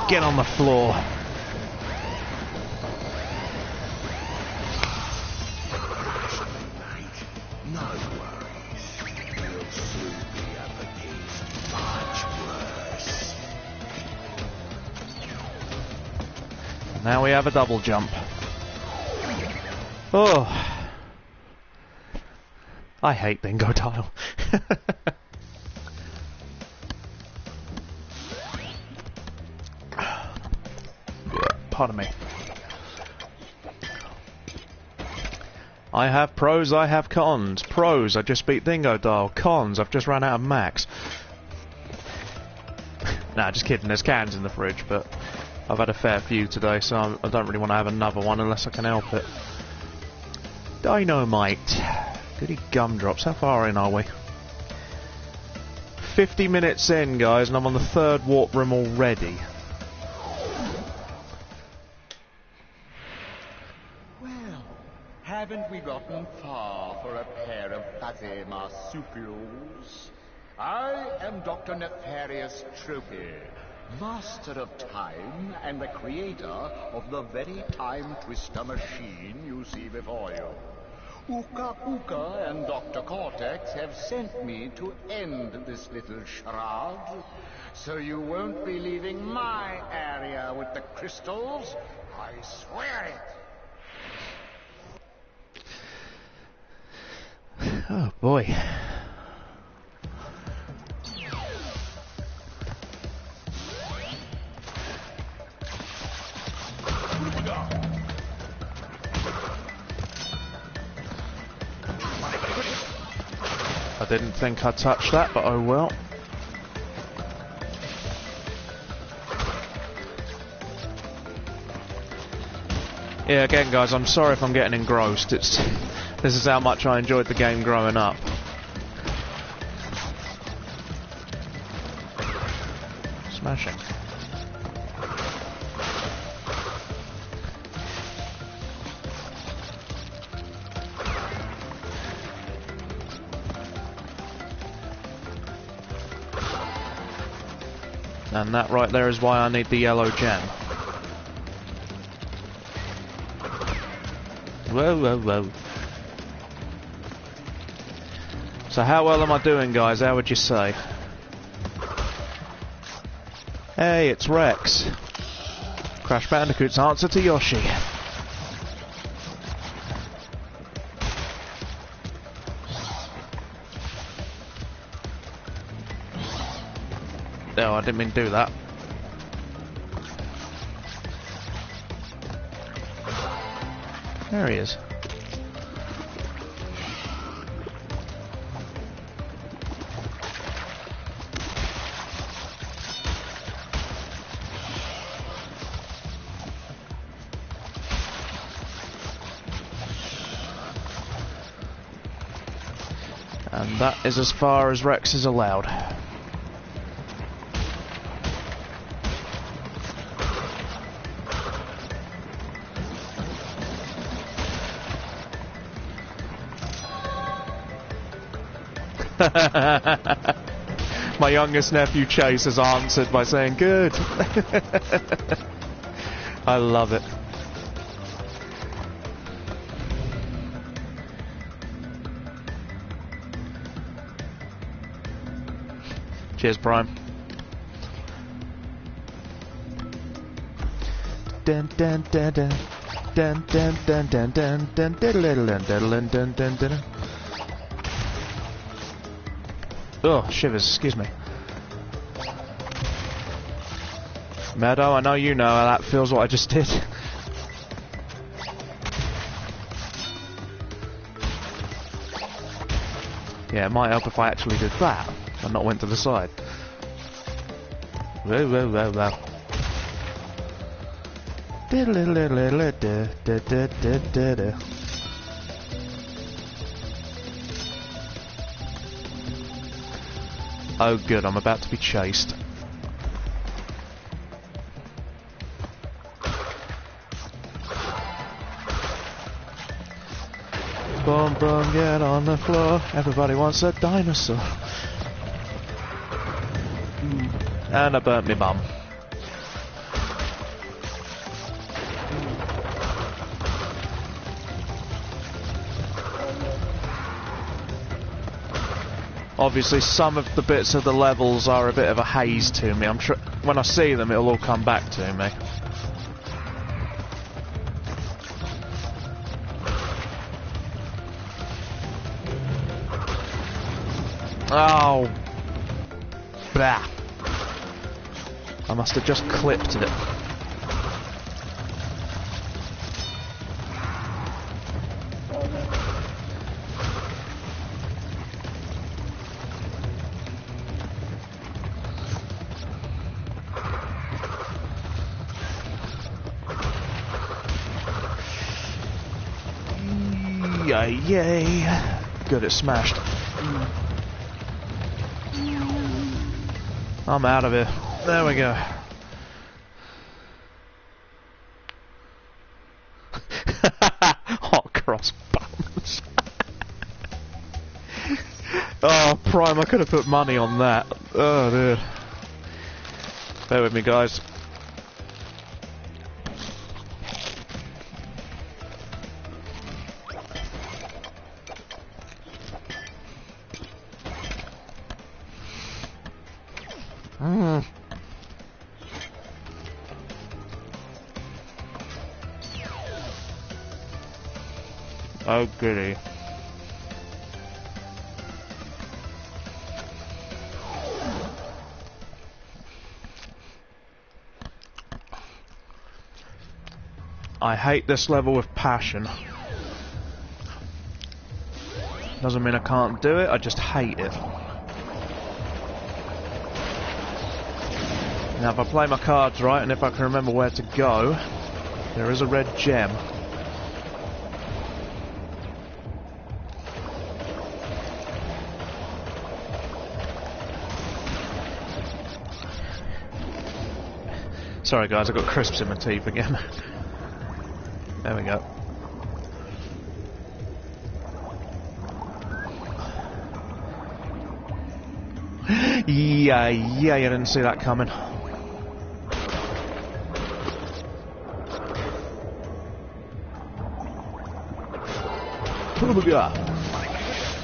Get on the floor. Now we have a double jump. Oh, I hate bingo tile. Pardon me. I have pros, I have cons. Pros, I just beat Dingo Dial. Cons, I've just run out of max. Nah, just kidding, there's cans in the fridge, but I've had a fair few today, so I don't really want to have another one unless I can help it. Dynamite. Goody gumdrops, how far in are we? 50 minutes in, guys, and I'm on the 3rd warp room already. Haven't we gotten far for a pair of fuzzy marsupials? I am Dr. Nefarious Tropy, master of time and the creator of the very time twister machine you see before you. Uka Uka and Dr. Cortex have sent me to end this little charade, so you won't be leaving my area with the crystals. I swear it. Oh boy. I didn't think I'd touch that, but oh well. Yeah, again guys, I'm sorry if I'm getting engrossed. This is how much I enjoyed the game growing up. Smashing. And that right there is why I need the yellow gem. Whoa, whoa, whoa. So how well am I doing, guys? How would you say? Hey, it's Rex. Crash Bandicoot's answer to Yoshi. No, I didn't mean to do that. There he is. And that is as far as Rex is allowed. My youngest nephew Chase has answered by saying good. I love it. Cheers, Prime. Dun dun dun dun dun dun dun dun dun dun dun dun dun dun. Oh, shivers, excuse me. Meadow, I know you know how that feels, what I just did. Yeah, it might help if I actually did that and not went to the side. Whoa, whoa, whoa, whoa. Oh good, I'm about to be chased. Boom, boom, get on the floor. Everybody wants a dinosaur. And I burnt me bum. Obviously, some of the bits of the levels are a bit of a haze to me. I'm sure when I see them, it'll all come back to me. Oh, blah! I must have just clipped it. Yay! Good, it smashed. I'm out of here. There we go. Hot cross. Oh, Prime, I could have put money on that. Oh, dear. Bear with me, guys. Oh, goody. I hate this level with passion. Doesn't mean I can't do it, I just hate it. Now if I play my cards right and if I can remember where to go, there is a red gem. Sorry guys, I've got crisps in my teeth again. There we go. Yeah, I didn't see that coming.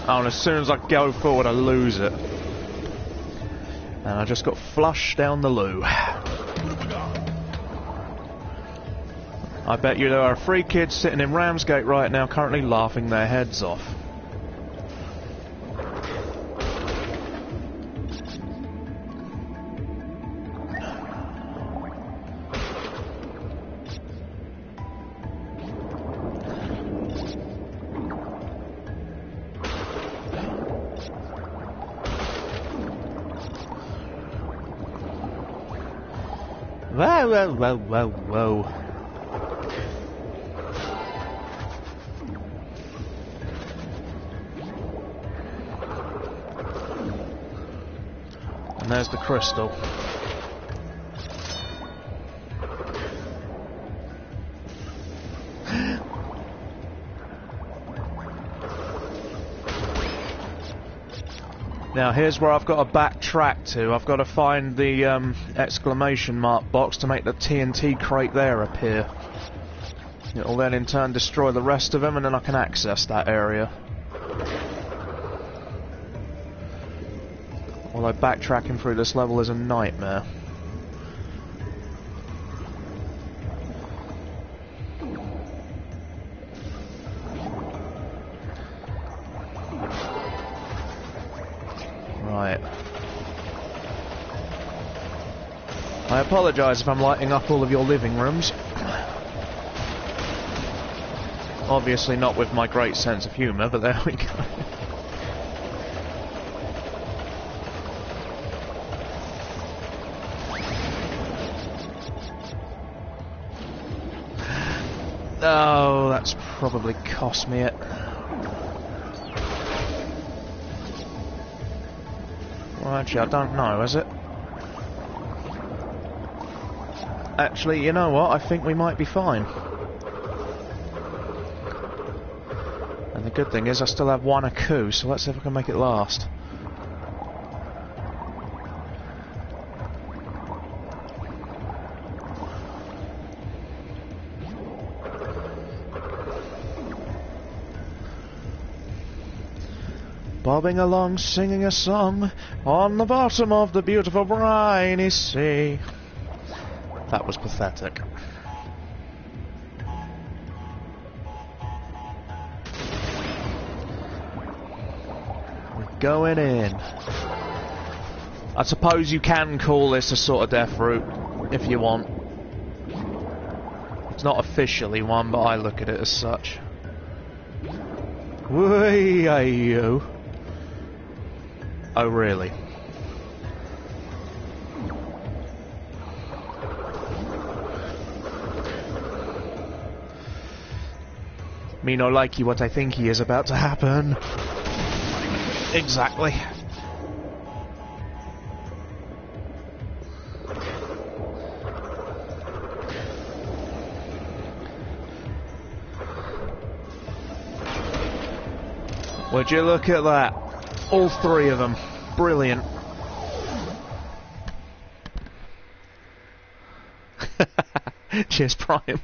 Oh, and as soon as I go forward, I lose it. And I just got flushed down the loo. I bet you there are 3 kids sitting in Ramsgate right now currently laughing their heads off. Whoa, whoa, whoa, whoa, whoa. And there's the crystal. Now here's where I've got to backtrack to. I've got to find the exclamation mark box to make the TNT crate there appear. It'll then in turn destroy the rest of them and then I can access that area. Although backtracking through this level is a nightmare. Right. I apologise if I'm lighting up all of your living rooms. Obviously not with my great sense of humour, but there we go. Oh, that's probably cost me it. Well, actually, I don't know, is it? Actually, you know what? I think we might be fine. And the good thing is I still have 1 Aku, so let's see if I can make it last. Bobbing along, singing a song on the bottom of the beautiful briny sea. That was pathetic. We're going in. I suppose you can call this a sort of death route, if you want. It's not officially one, but I look at it as such. Whee-ay-yo. Oh, really? Me no likey what I think he is about to happen. Exactly. Would you look at that? All three of them. Brilliant. Cheers, Prime.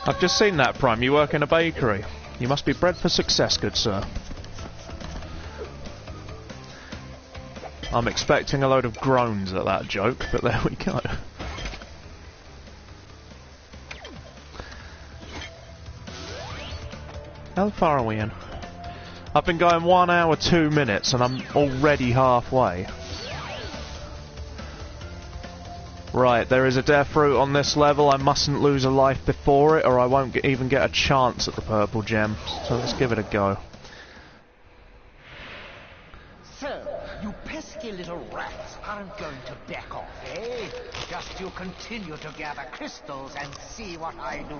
I've just seen that, Prime. You work in a bakery. You must be bred for success, good sir. I'm expecting a load of groans at that joke, but there we go. How far are we in? I've been going 1 hour 2 minutes and I'm already halfway. Right, there is a death route on this level. I mustn't lose a life before it or I won't even get a chance at the purple gem. So let's give it a go. So, you pesky little rats aren't going to back off, eh? Just you continue to gather crystals and see what I do.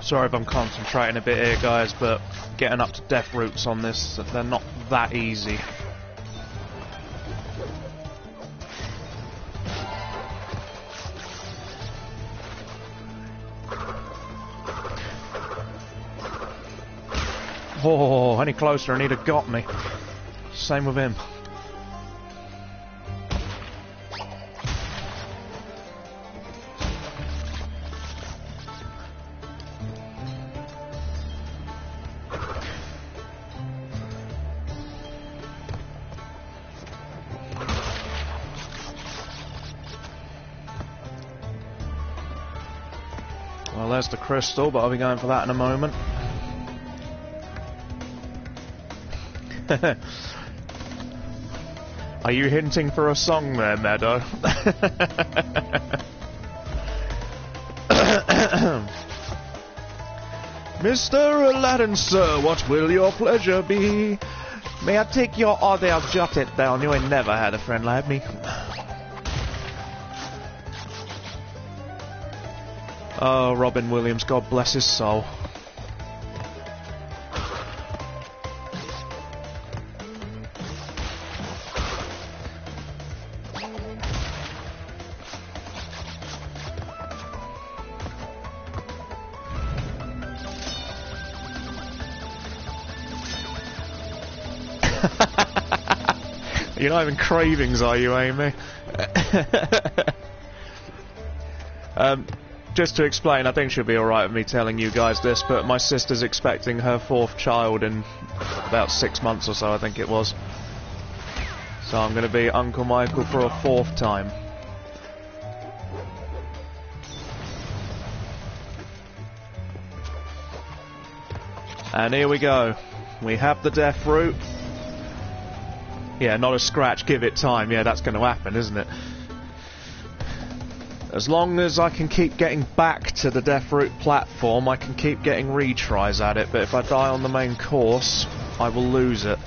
Sorry if I'm concentrating a bit here, guys, but getting up to death routes on this, they're not that easy. Oh, any closer and he'd have got me. Same with him. Well, there's the crystal, but I'll be going for that in a moment. Are you hinting for a song there, Meadow? Mr. Aladdin, sir, what will your pleasure be? May I take your order? I'll jot it down. You ain't never had a friend like me. Oh, Robin Williams, God bless his soul. You're not even cravings, are you, Amy? Just to explain, I think she'll be alright with me telling you guys this, but my sister's expecting her 4th child in about 6 months or so, I think it was. So I'm going to be Uncle Michael for a 4th time. And here we go. We have the death route. Yeah, not a scratch, give it time. Yeah, that's going to happen, isn't it? As long as I can keep getting back to the death route platform, I can keep getting retries at it, but if I die on the main course, I will lose it.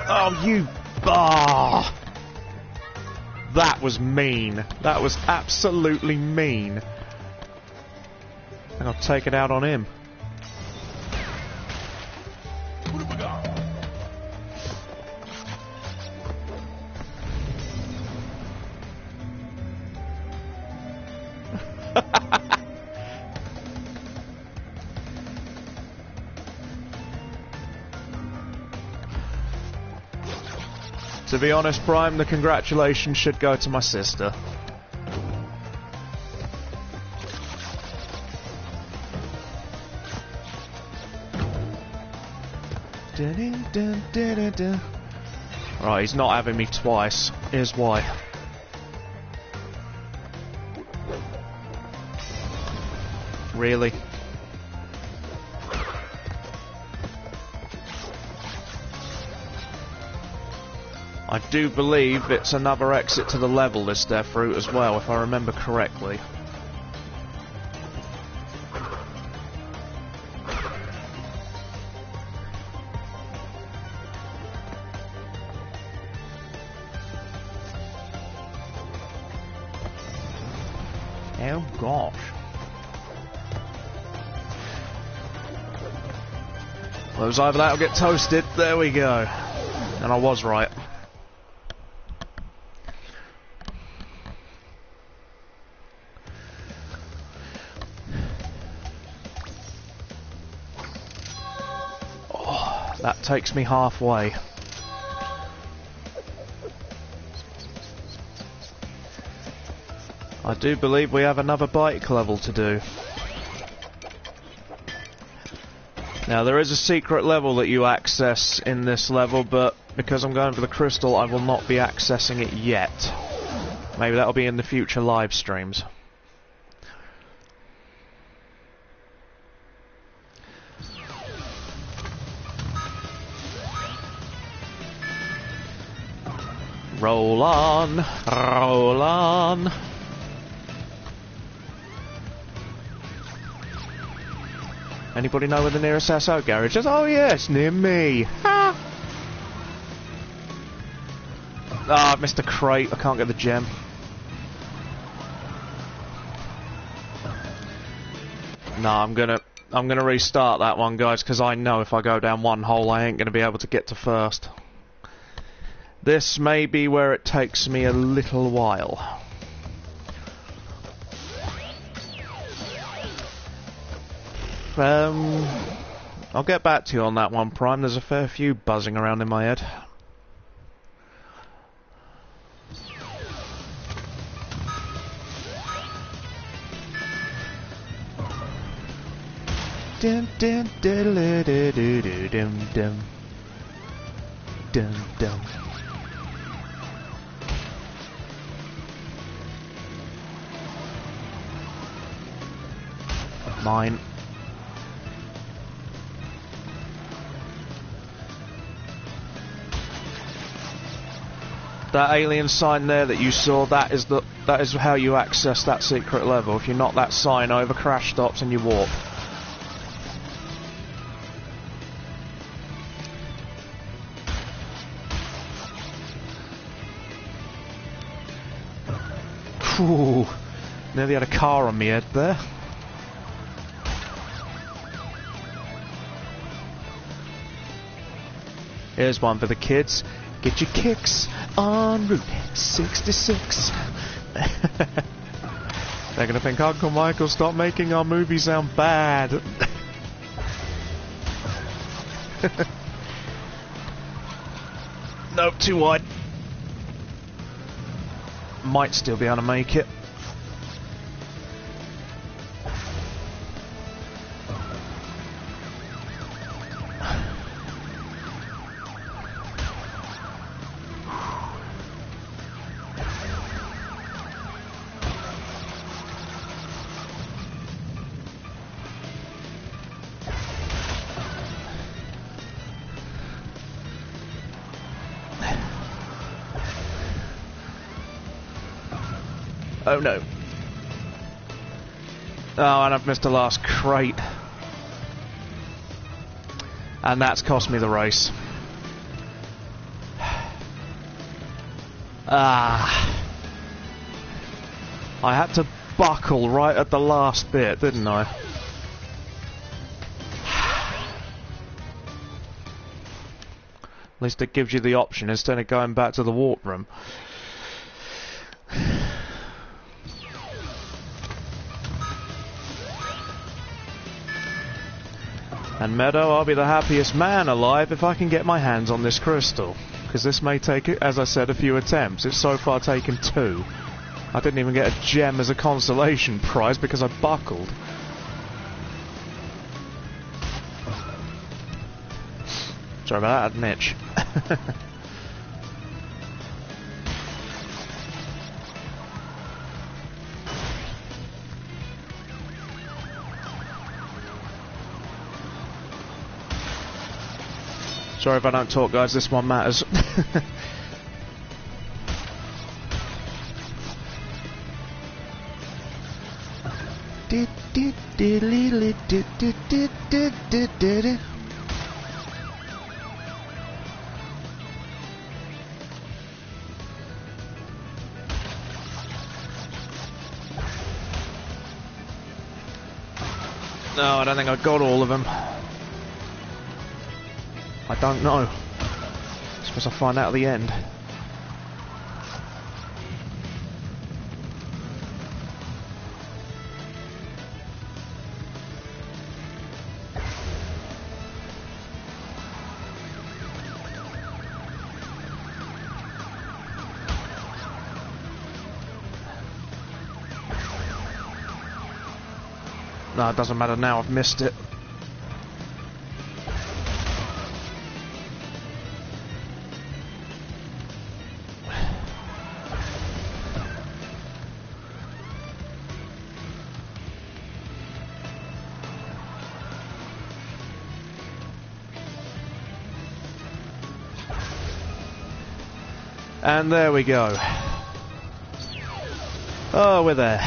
Oh, you... Ah! That was mean. That was absolutely mean. And I'll take it out on him. What have we got? To be honest, Prime, the congratulations should go to my sister. Right, he's not having me twice. Here's why. Really? I do believe it's another exit to the level, this death route as well, if I remember correctly. Oh gosh. Well, it was either that or get toasted. There we go. And I was right. Oh, that takes me halfway. I do believe we have another bike level to do. Now there is a secret level that you access in this level, but because I'm going for the crystal I will not be accessing it yet. Maybe that'll be in the future live streams. Roll on, roll on. Anybody know where the nearest SO garage is? Oh yes, near me. Ha! Ah, I've missed a crate. I can't get the gem. No, I'm gonna restart that one, guys, because I know if I go down one hole, I ain't gonna be able to get to first. This may be where it takes me a little while. I'll get back to you on that one, Prime. There's a fair few buzzing around in my head. Dum dum dum dum dum dum dum. Mine. That alien sign there that you saw, that is how you access that secret level. If you knock that sign over, crash stops and you warp. Ooh, nearly had a car on me head there. Here's one for the kids. Get your kicks on Route 66. They're gonna think, Uncle Michael, stop making our movie sound bad. Nope, too wide. Might still be able to make it. Oh no. Oh, and I've missed the last crate. And that's cost me the race. Ah. I had to buckle right at the last bit, didn't I? At least it gives you the option instead of going back to the warp room. And Meadow, I'll be the happiest man alive if I can get my hands on this crystal. Because this may take, as I said, a few attempts. It's so far taken 2. I didn't even get a gem as a consolation prize because I buckled. Sorry about that, I had an itch. Sorry if I don't talk, guys, this one matters. No, I don't think I got all of them. I don't know. I suppose I'll find out at the end. No, it doesn't matter now, I've missed it. And there we go. Oh, we're there.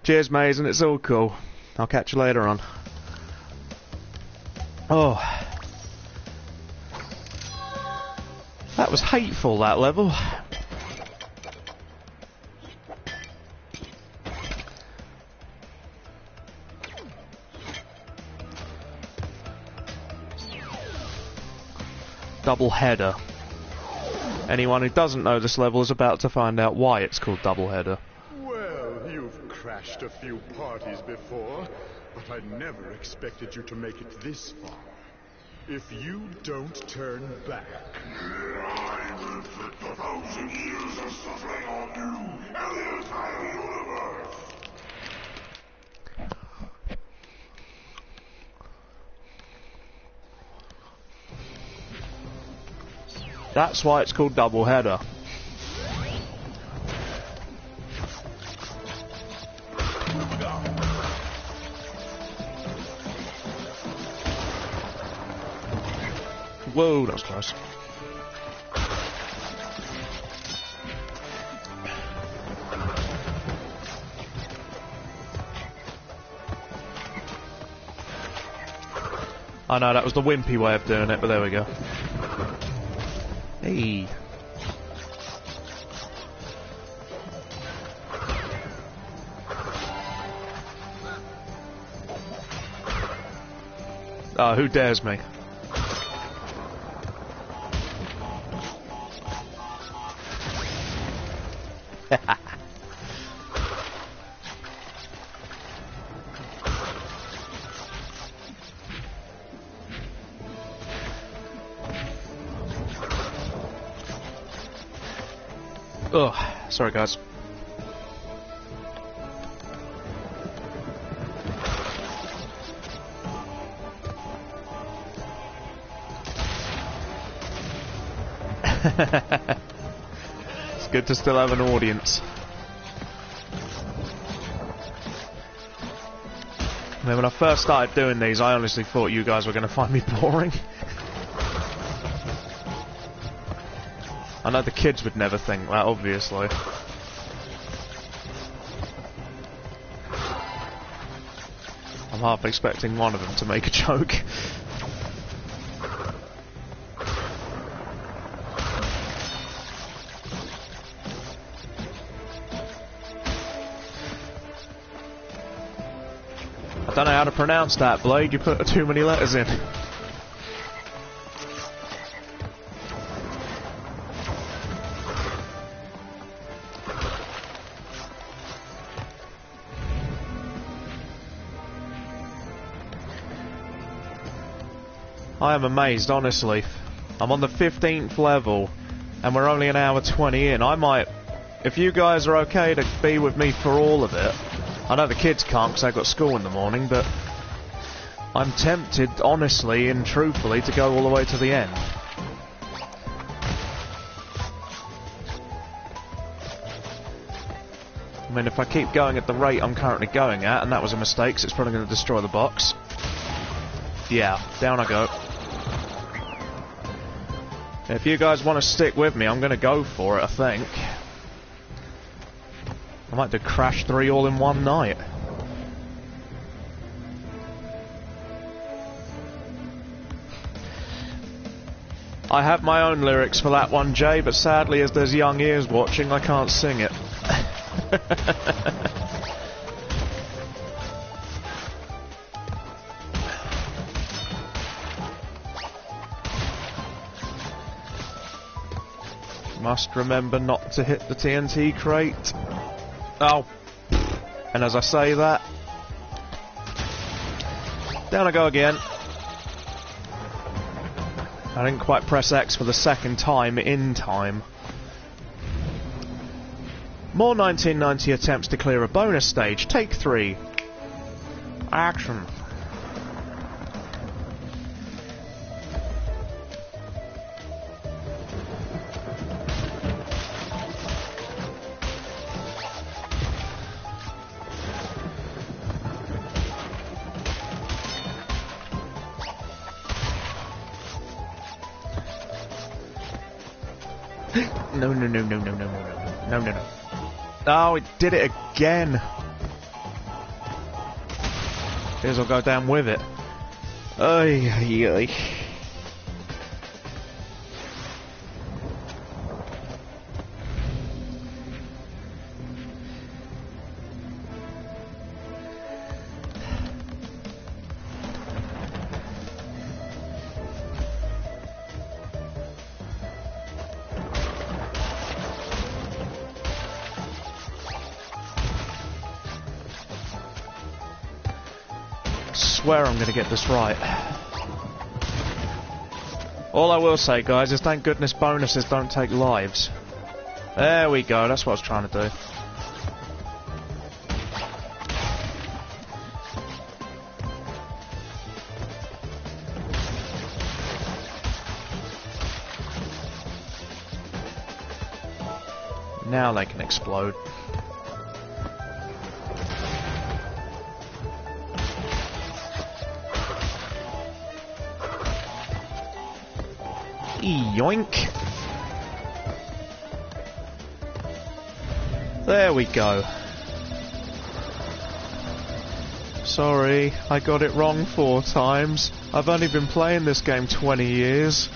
Cheers, Mason, it's all cool. I'll catch you later on. Oh. That was hateful, that level. Double header. Anyone who doesn't know this level is about to find out why it's called double header. Well, you've crashed a few parties before, but I never expected you to make it this far. If you don't turn back... I will inflict 1,000 years of suffering on you and the entire universe! That's why it's called double header. Whoa, that was close. I know, that was the wimpy way of doing it, but there we go. Hey. Oh, who dares me? Oh, sorry guys. It's good to still have an audience. I mean, when I first started doing these, I honestly thought you guys were going to find me boring. I know the kids would never think that, obviously. I'm half expecting one of them to make a joke. I don't know how to pronounce that, Blade. You put too many letters in. I am amazed, honestly. I'm on the 15th level, and we're only an hour 20 in. I might... If you guys are okay to be with me for all of it... I know the kids can't because they've got school in the morning, but... I'm tempted, honestly and truthfully, to go all the way to the end. I mean, if I keep going at the rate I'm currently going at, and that was a mistake, so it's probably going to destroy the box. Yeah, down I go. If you guys want to stick with me, I'm going to go for it, I think. I might do Crash 3 all in one night. I have my own lyrics for that one, Jay, but sadly, as there's young ears watching, I can't sing it. Must remember not to hit the TNT crate. Oh. And as I say that, down I go again. I didn't quite press X for the second time in time. More 1990 attempts to clear a bonus stage. Take 3. Action. No, no, no, no, no, no, no, no, no, no, no. Oh, it did it again. Here's I'll go down with it. Ay, ay, ay. I swear I'm going to get this right. All I will say, guys, is thank goodness bonuses don't take lives. There we go, that's what I was trying to do. Now they can explode. Yoink. There we go. Sorry, I got it wrong 4 times. I've only been playing this game 20 years.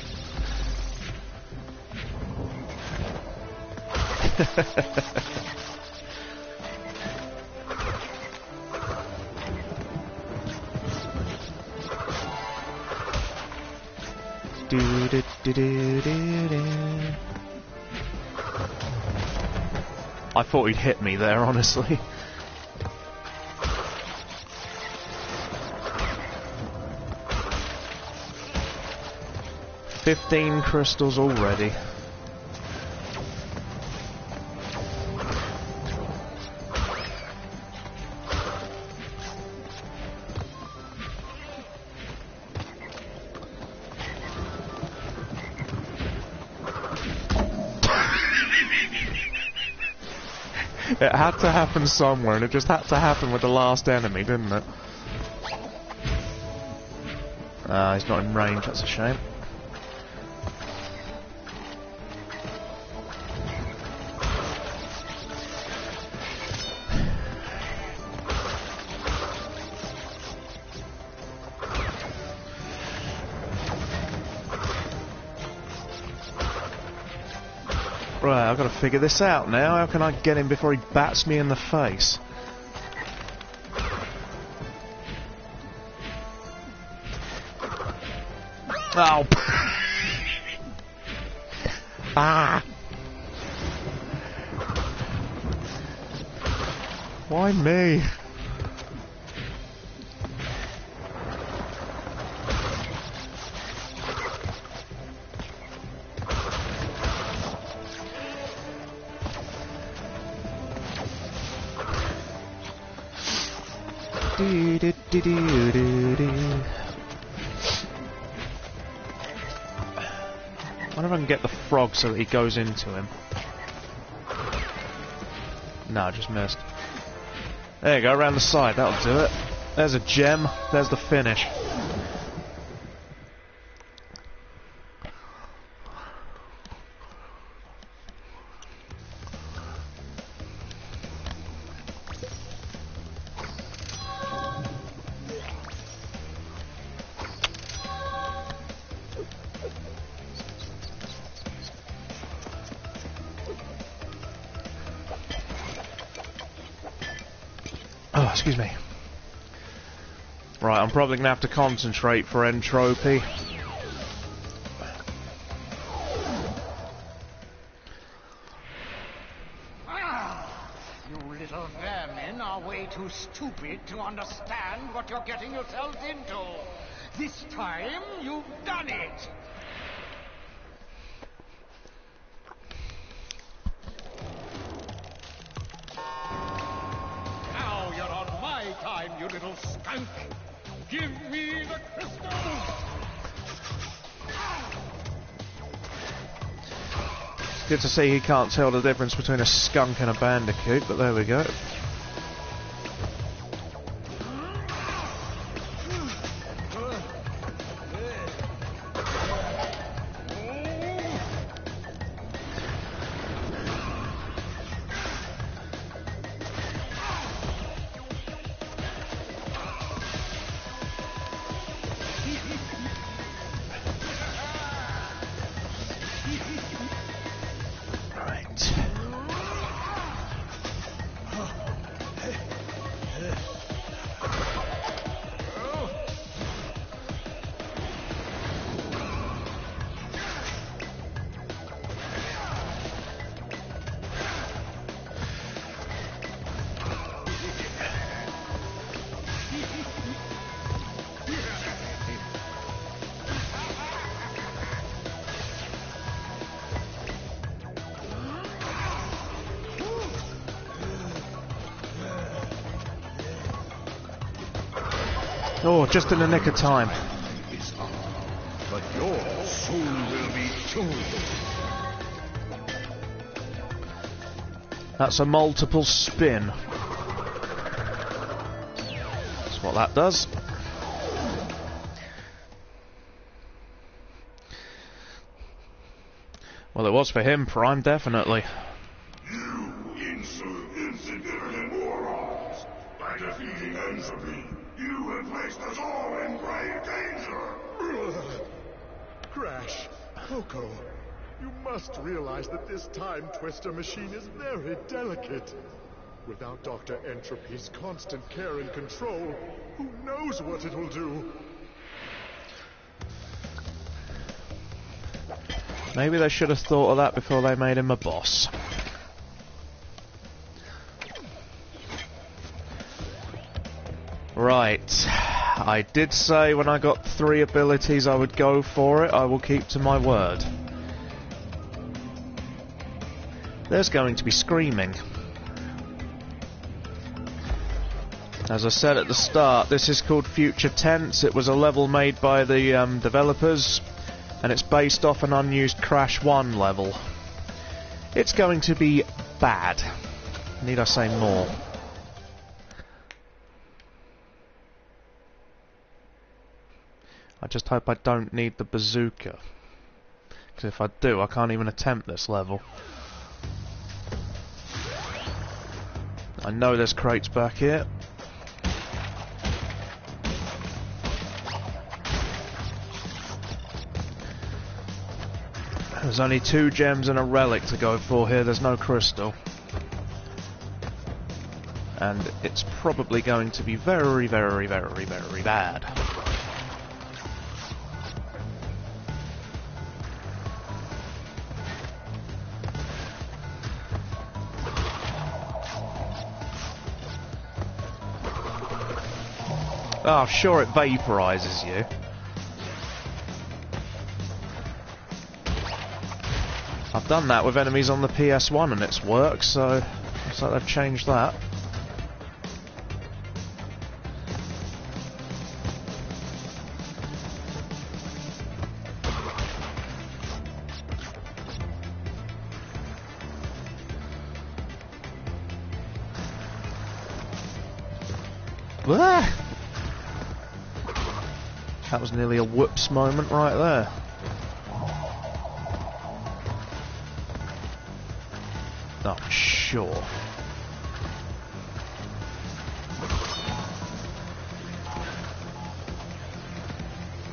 I thought he'd hit me there, honestly. $15 crystals already. It had to happen somewhere, and it just had to happen with the last enemy, didn't it? Ah, he's not in range, that's a shame. Right, I've got to figure this out now. How can I get him before he bats me in the face? Oh! Ah! Why me? wonder if I can get the frog so that he goes into him. No, I just missed. There you go, around the side, that'll do it. There's a gem, there's the finish. Oh, excuse me. Right, I'm probably going to have to concentrate for entropy. You little vermin are way too stupid to understand what you're getting yourselves into. This time, you've done it! Now you're on my time, you little skunk! Give me the crystals! Good to see he can't tell the difference between a skunk and a bandicoot, but there we go. Oh, just in the nick of time. But your soul will be chosen. That's a multiple spin. That's what that does. Well, it was for him, Prime, definitely. You insignificant morons! By defeating entropy, you have placed us all in grave danger! Crash, Coco, you must realize that this time twister machine is very delicate. Without Dr. Entropy's constant care and control, who knows what it'll do? Maybe they should have thought of that before they made him a boss. Right. I did say when I got 3 abilities I would go for it. I will keep to my word. There's going to be screaming. As I said at the start, this is called Future Tense. It was a level made by the developers, and it's based off an unused Crash 1 level. It's going to be bad. Need I say more? I just hope I don't need the bazooka. Because if I do, I can't even attempt this level. I know there's crates back here. There's only 2 gems and a relic to go for here, there's no crystal. And it's probably going to be very, very, very, very bad. Oh, sure it vaporizes you. I've done that with enemies on the PS1 and it's worked, so looks like they've changed that. Ah! That was nearly a whoops moment right there. Oh, sure.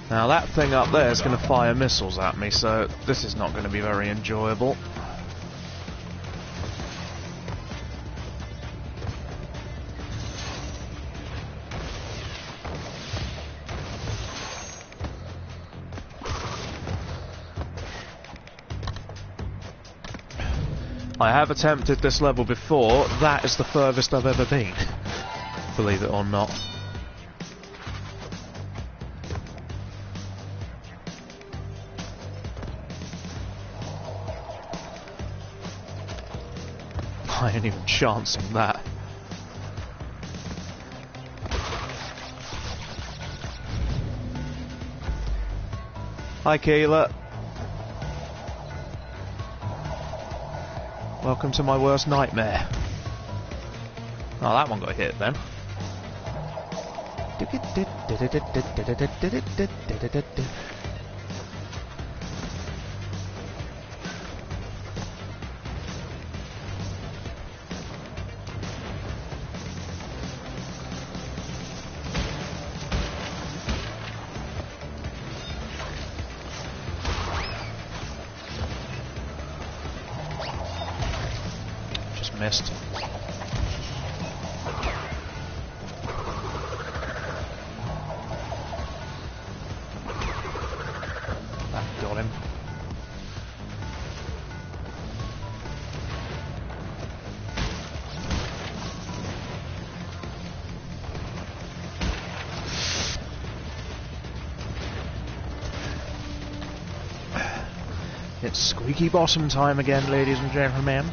Now that thing up there is going to fire missiles at me, so this is not going to be very enjoyable. I have attempted this level before. That is the furthest I've ever been, believe it or not. I ain't even chancing that. Hi, Keela. Welcome to my worst nightmare. Oh, that one got hit then. Missed. That got him. It's squeaky bottom time again, ladies and gentlemen.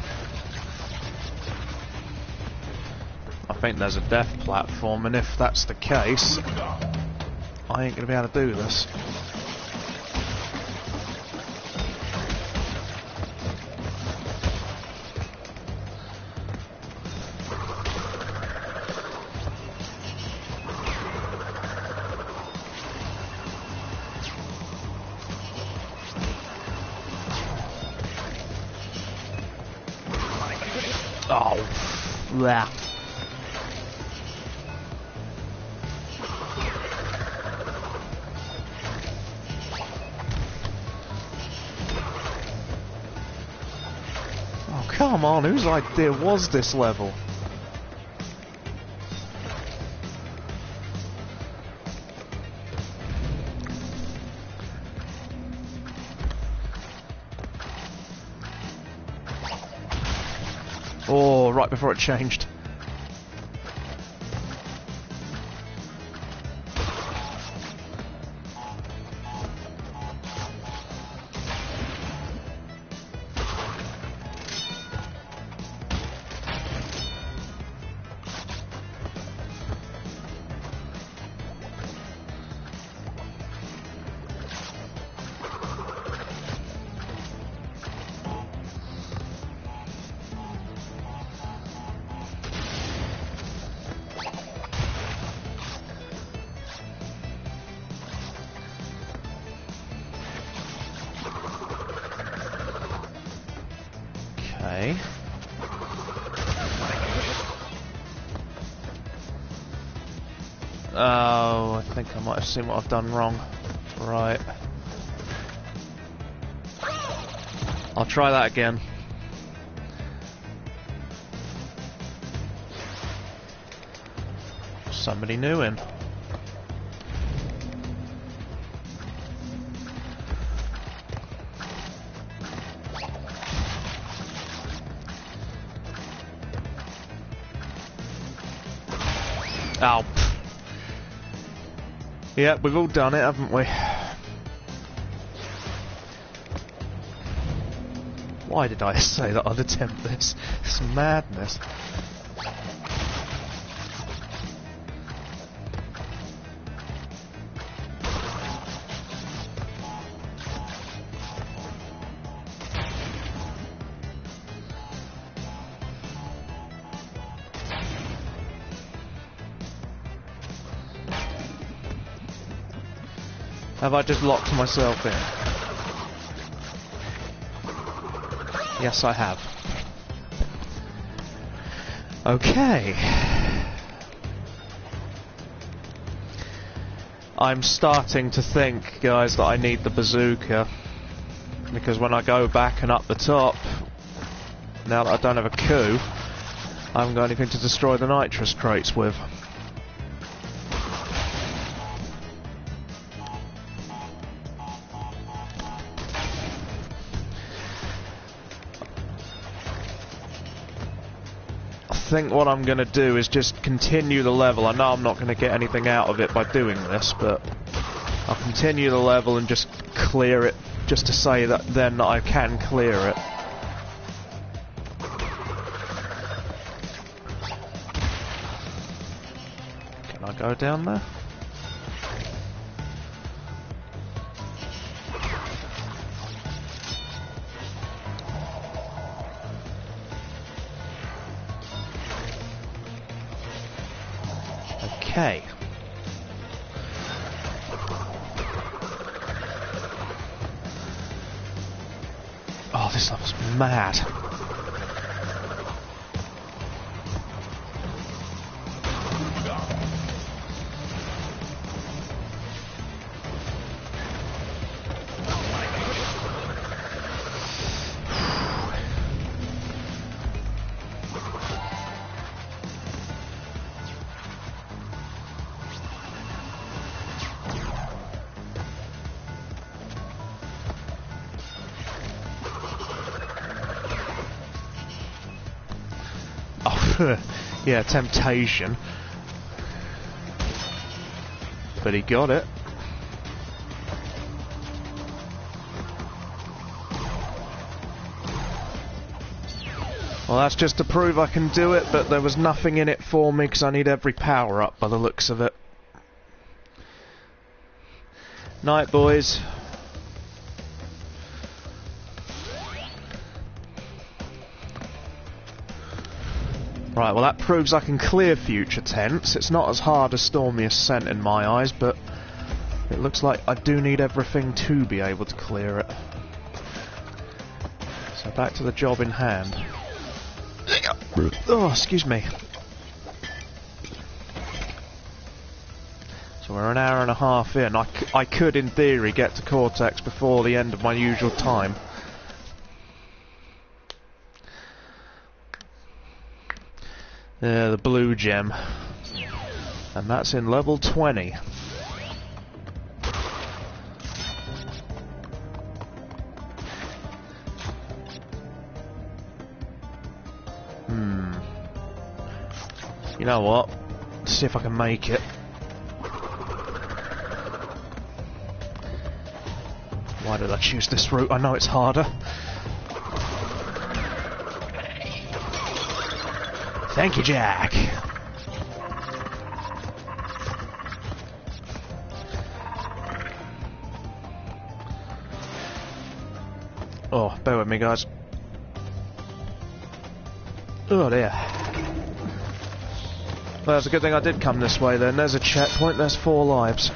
I think there's a death platform, and if that's the case, I ain't gonna be able to do this. Oh, yeah. Come on, whose idea was this level? Oh, right before it changed. Okay. Oh, I think I might have seen what I've done wrong. Right. I'll try that again. Somebody new in. Oh. Yeah, we've all done it, haven't we? Why did I say that I'd attempt this? It's madness. Have I just locked myself in? Yes, I have. Okay. I'm starting to think, guys, that I need the bazooka. Because when I go back and up the top, now that I don't have a coup, I haven't got anything to destroy the nitrous crates with. I think what I'm going to do is just continue the level. I know I'm not going to get anything out of it by doing this, but I'll continue the level and just clear it, just to say that then I can clear it. Can I go down there? Okay. Oh, this level's mad. Yeah, temptation. But he got it. Well, that's just to prove I can do it, but there was nothing in it for me because I need every power up by the looks of it. Night, boys. Right, well that proves I can clear future tents. It's not as hard as Stormy Ascent in my eyes, but it looks like I do need everything to be able to clear it. So back to the job in hand. Oh, excuse me. So we're an hour and a half in. I could, in theory, get to Cortex before the end of my usual time. The blue gem. And that's in level 20. You know what? Let's see if I can make it. Why did I choose this route? I know it's harder. Thank you, Jack. Oh, bear with me, guys. Oh dear. Well, it's a good thing I did come this way then. There's a checkpoint, there's 4 lives.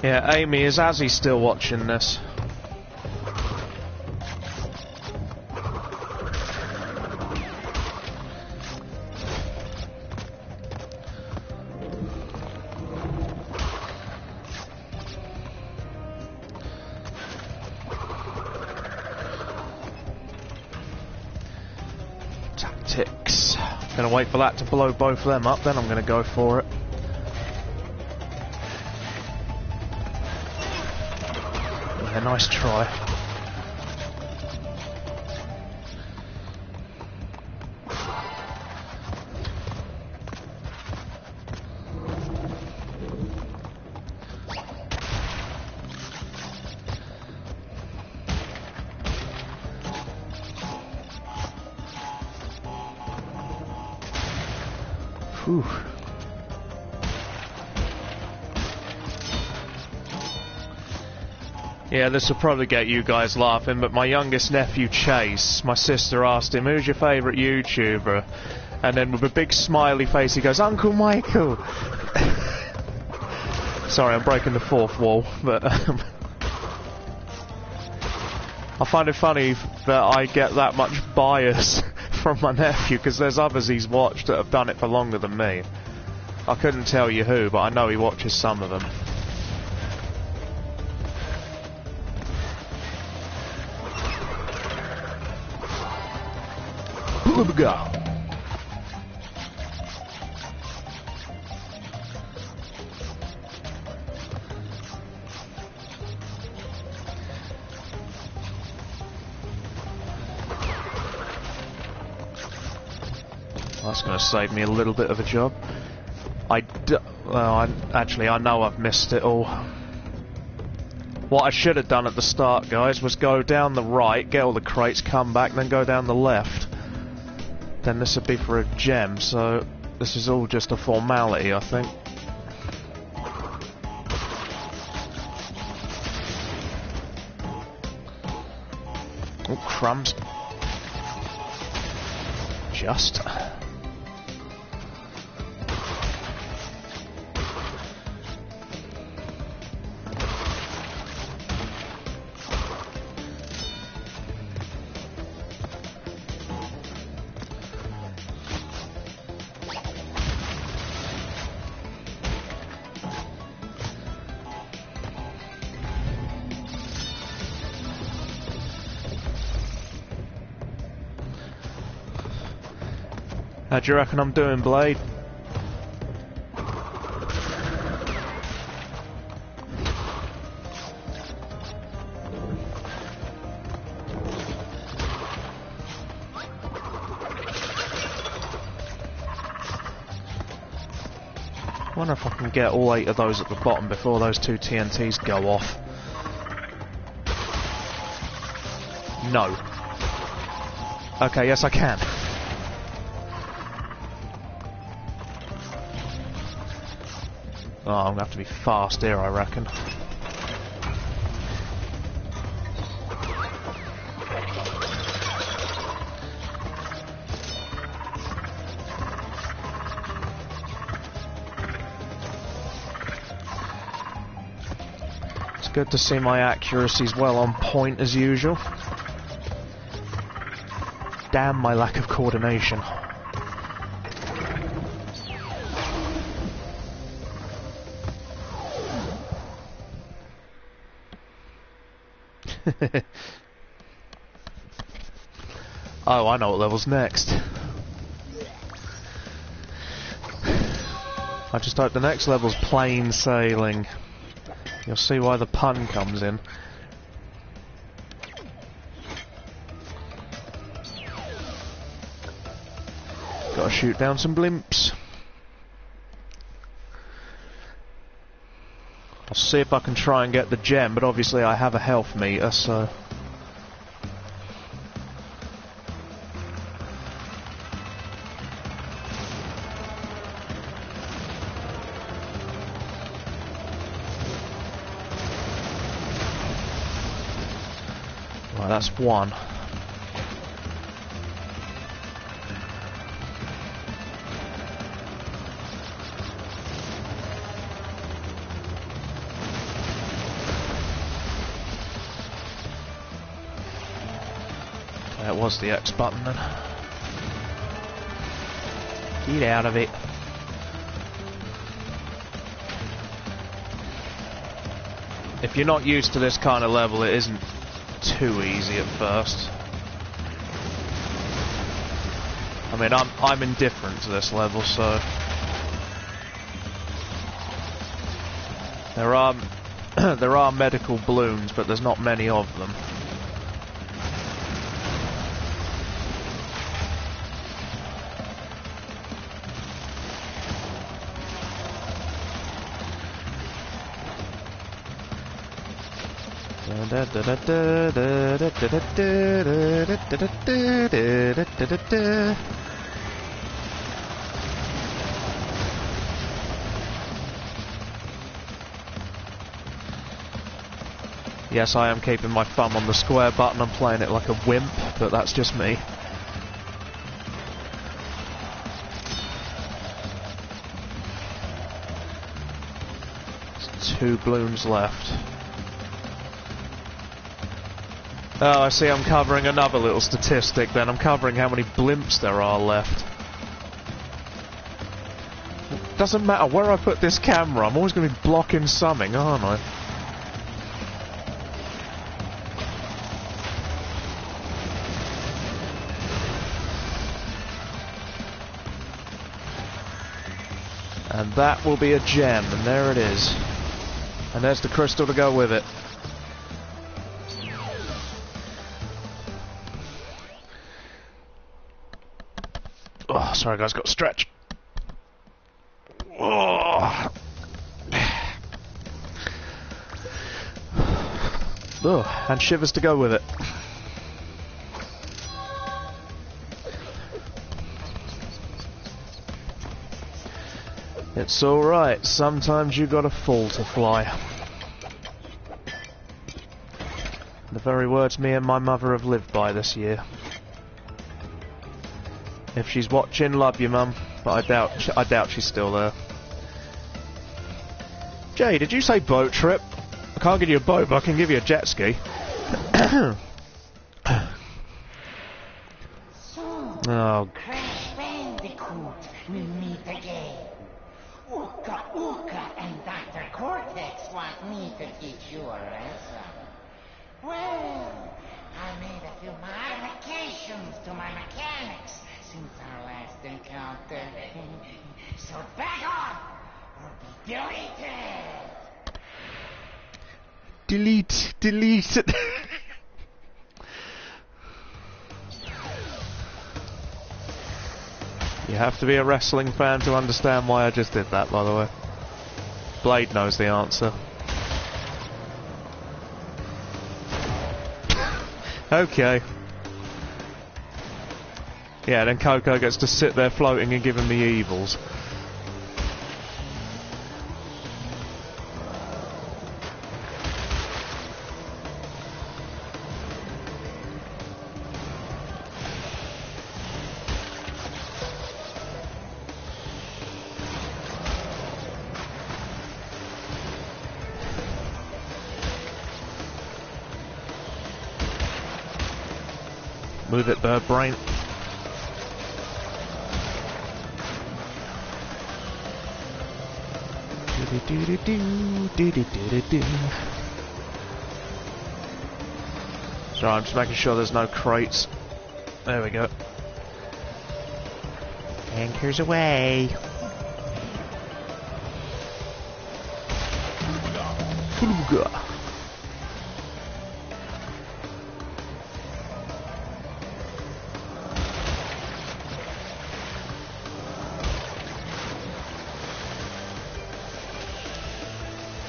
Yeah, Amy, is Azzy still watching this? Tactics. Gonna wait for that to blow both of them up, then I'm gonna go for it. Yeah, nice try. Whew. Yeah, this will probably get you guys laughing, but my youngest nephew Chase, my sister asked him, who's your favourite YouTuber? And then with a big smiley face he goes, Uncle Michael! Sorry, I'm breaking the fourth wall, but I find it funny that I get that much bias from my nephew, because there's others he's watched that have done it for longer than me. I couldn't tell you who, but I know he watches some of them. Go. That's going to save me a little bit of a job. Actually, I know I've missed it all. What I should have done at the start, guys, was go down the right, get all the crates, come back, then go down the left. Then this would be for a gem, so this is all just a formality, I think. Oh, crumbs. Just. How do you reckon I'm doing, Blade? I wonder if I can get all 8 of those at the bottom before those 2 TNTs go off. No. Okay, yes I can. Oh, I'm gonna have to be fast here, I reckon. It's good to see my accuracy's well on point as usual. Damn my lack of coordination. Oh, I know what level's next. I just hope the next level's plain sailing. You'll see why the pun comes in. Gotta shoot down some blimps. I'll see if I can try and get the gem, but obviously I have a health meter, so... Right, that's one. That was the X button then. Get out of it. If you're not used to this kind of level, it isn't too easy at first. I mean, I'm indifferent to this level, so there are medical balloons, but there's not many of them. Yes, I am keeping my thumb on the square button. I'm playing it like a wimp, but that's just me. There's 2 balloons left. Oh, I see I'm covering another little statistic then. I'm covering how many blimps there are left. Doesn't matter where I put this camera, I'm always going to be blocking something, aren't I? And that will be a gem, and there it is. And there's the crystal to go with it. Oh, sorry guys, got to stretch. Oh. Oh, and shivers to go with it. It's alright, sometimes you gotta fall to fly. The very words me and my mother have lived by this year. If she's watching, love you, Mum, but I doubt she's still there. Jay, did you say boat trip? I can't give you a boat, but I can give you a jet ski. Oh. Crash Bandicoot, we meet again. Ooka Ooka and Dr. Cortex want me to teach you a lesson. Well, I made a few modifications to my mechanics since our last encounter. So back off or be deleted. Delete it. You have to be a wrestling fan to understand why I just did that, by the way. Blade knows the answer. Okay. Yeah, then Coco gets to sit there floating and give him the evils. Move it, bird brain. Sorry, I'm just making sure there's no crates. There we go. Anchors away.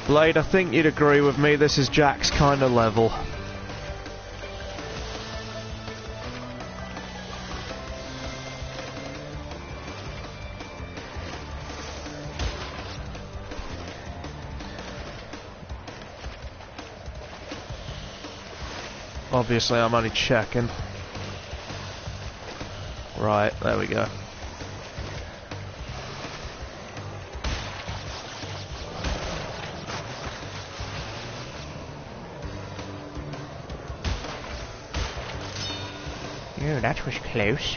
Blade, I think you'd agree with me, this is Jack's kind of level. Obviously, I'm only checking. Right, there we go. Oh, that was close.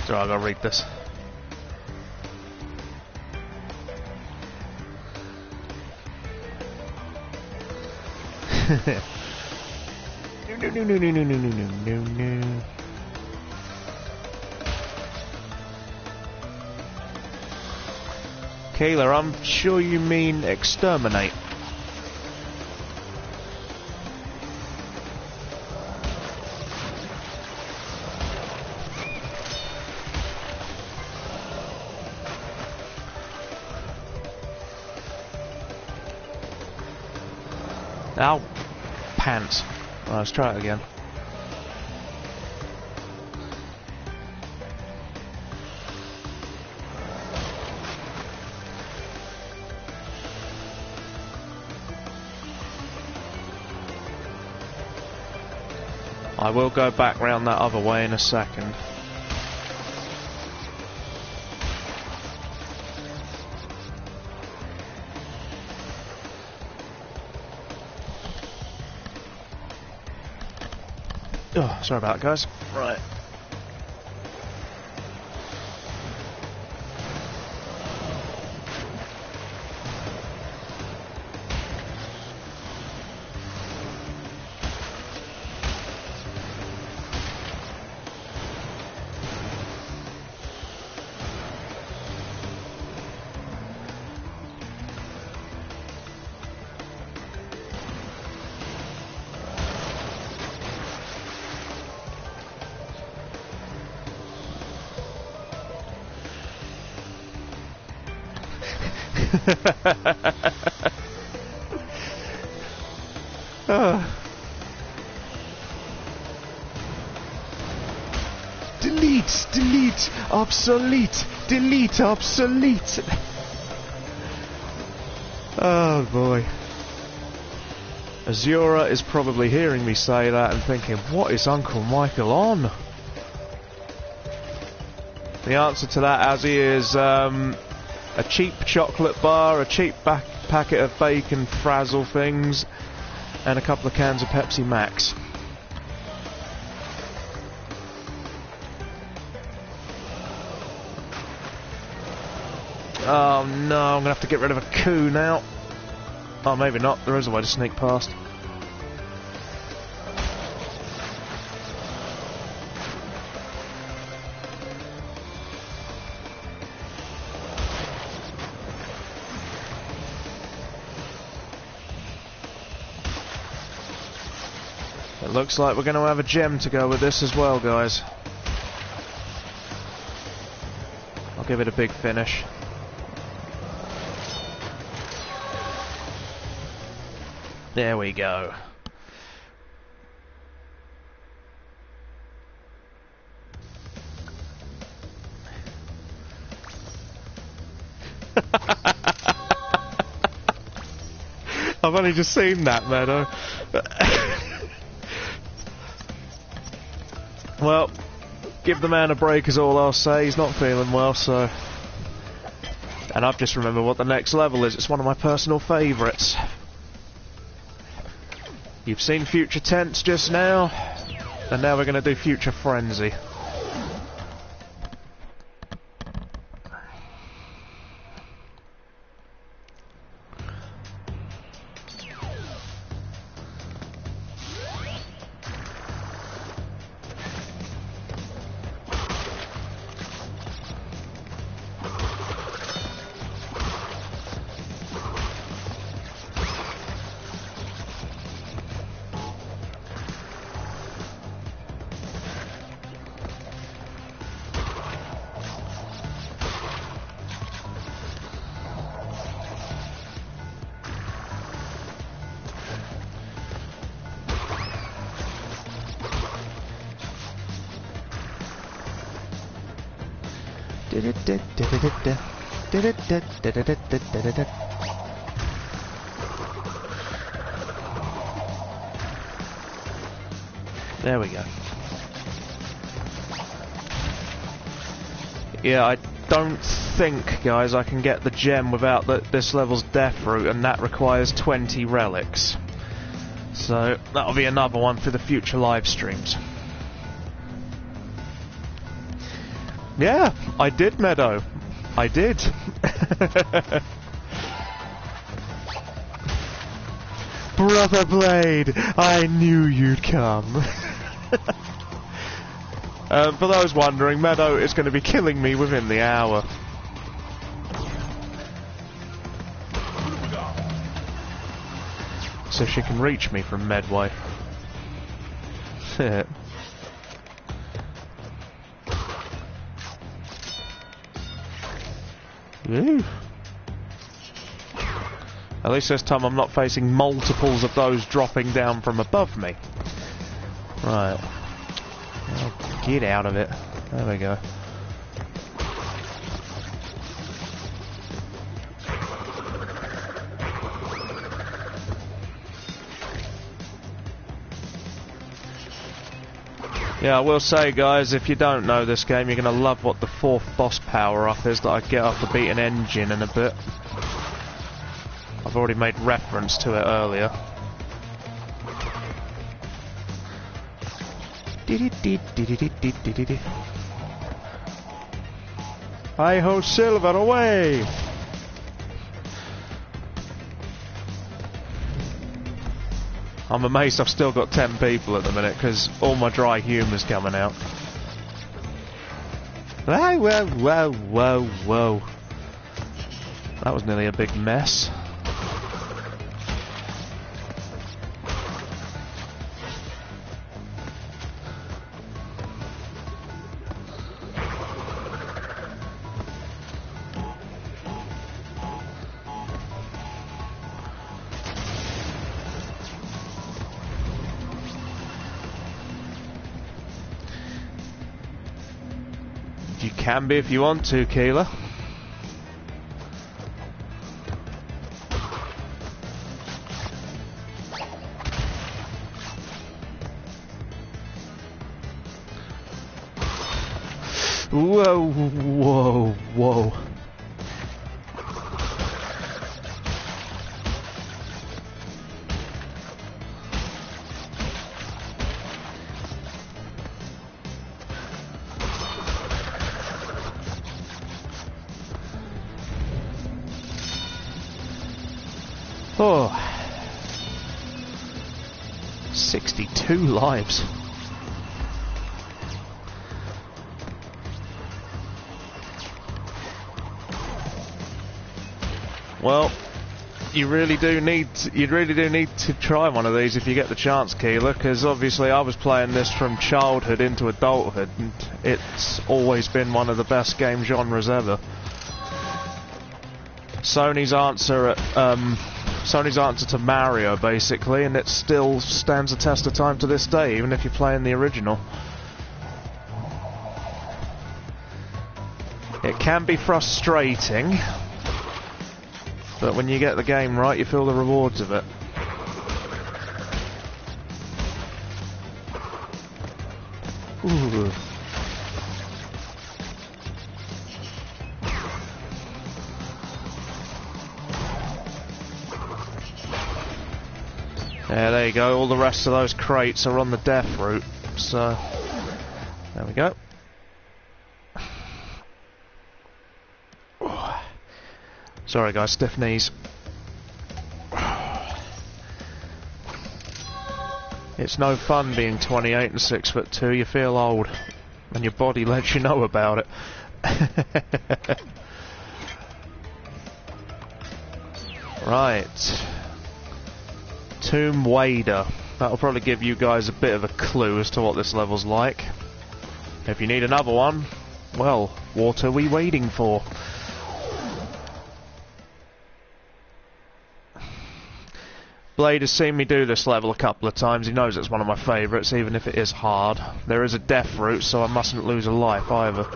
So I gotta read this. No. Kayla, I'm sure you mean exterminate. Ow. pants. Right, let's try it again. I will go back round that other way in a second. Oh, sorry about that, guys. Right. Delete, delete, obsolete, delete, obsolete. Oh boy. Azura is probably hearing me say that and thinking, what is Uncle Michael on? The answer to that, Azzy, is a cheap chocolate bar, a cheap packet of bacon frazzle things, and a couple of cans of Pepsi Max. Oh no, I'm gonna have to get rid of a coup now. Oh, maybe not, there is a way to sneak past. It looks like we're going to have a gem to go with this as well, guys. I'll give it a big finish. There we go. I've only just seen that, Meadow. Well, give the man a break is all I'll say. He's not feeling well, so... And I've just remembered what the next level is. It's one of my personal favourites. You've seen Future Tense just now, and now we're going to do Future Frenzy. There we go. Yeah, I don't think, guys, I can get the gem without this level's death route, and that requires 20 relics. So that'll be another one for the future live streams. Yeah, I did, Meadow. I did. Brother Blade, I knew you'd come. For those wondering, Meadow is going to be killing me within the hour. So she can reach me from Medway. Ooh. At least this time I'm not facing multiples of those dropping down from above me. Right. Oh, get out of it. There we go. Yeah, I will say, guys, if you don't know this game, you're going to love what the 4th boss power-up is that I get off the beaten engine in a bit. I've already made reference to it earlier. Hi-ho, Silver, away! I'm amazed I've still got 10 people at the minute, because all my dry humour's coming out. Whoa, whoa, whoa, whoa, whoa. That was nearly a big mess. You can be if you want to, Keeler. Whoa, whoa, whoa. Oh, 62 lives. Well, you really do need to try one of these if you get the chance, Keeler, because obviously I was playing this from childhood into adulthood, and it's always been one of the best game genres ever. Sony's answer to Mario, basically, and it still stands the test of time to this day, even if you're playing the original. It can be frustrating, but when you get the game right, you feel the rewards of it. Ooh. Yeah, there you go. All the rest of those crates are on the death route, so there we go. Sorry guys, stiff knees. It's no fun being 28 and 6'2". You feel old, and your body lets you know about it. Right. Tomb Wader. That'll probably give you guys a bit of a clue as to what this level's like. If you need another one, well, what are we waiting for? Blade has seen me do this level a couple of times. He knows it's one of my favourites, even if it is hard. There is a death route, so I mustn't lose a life either.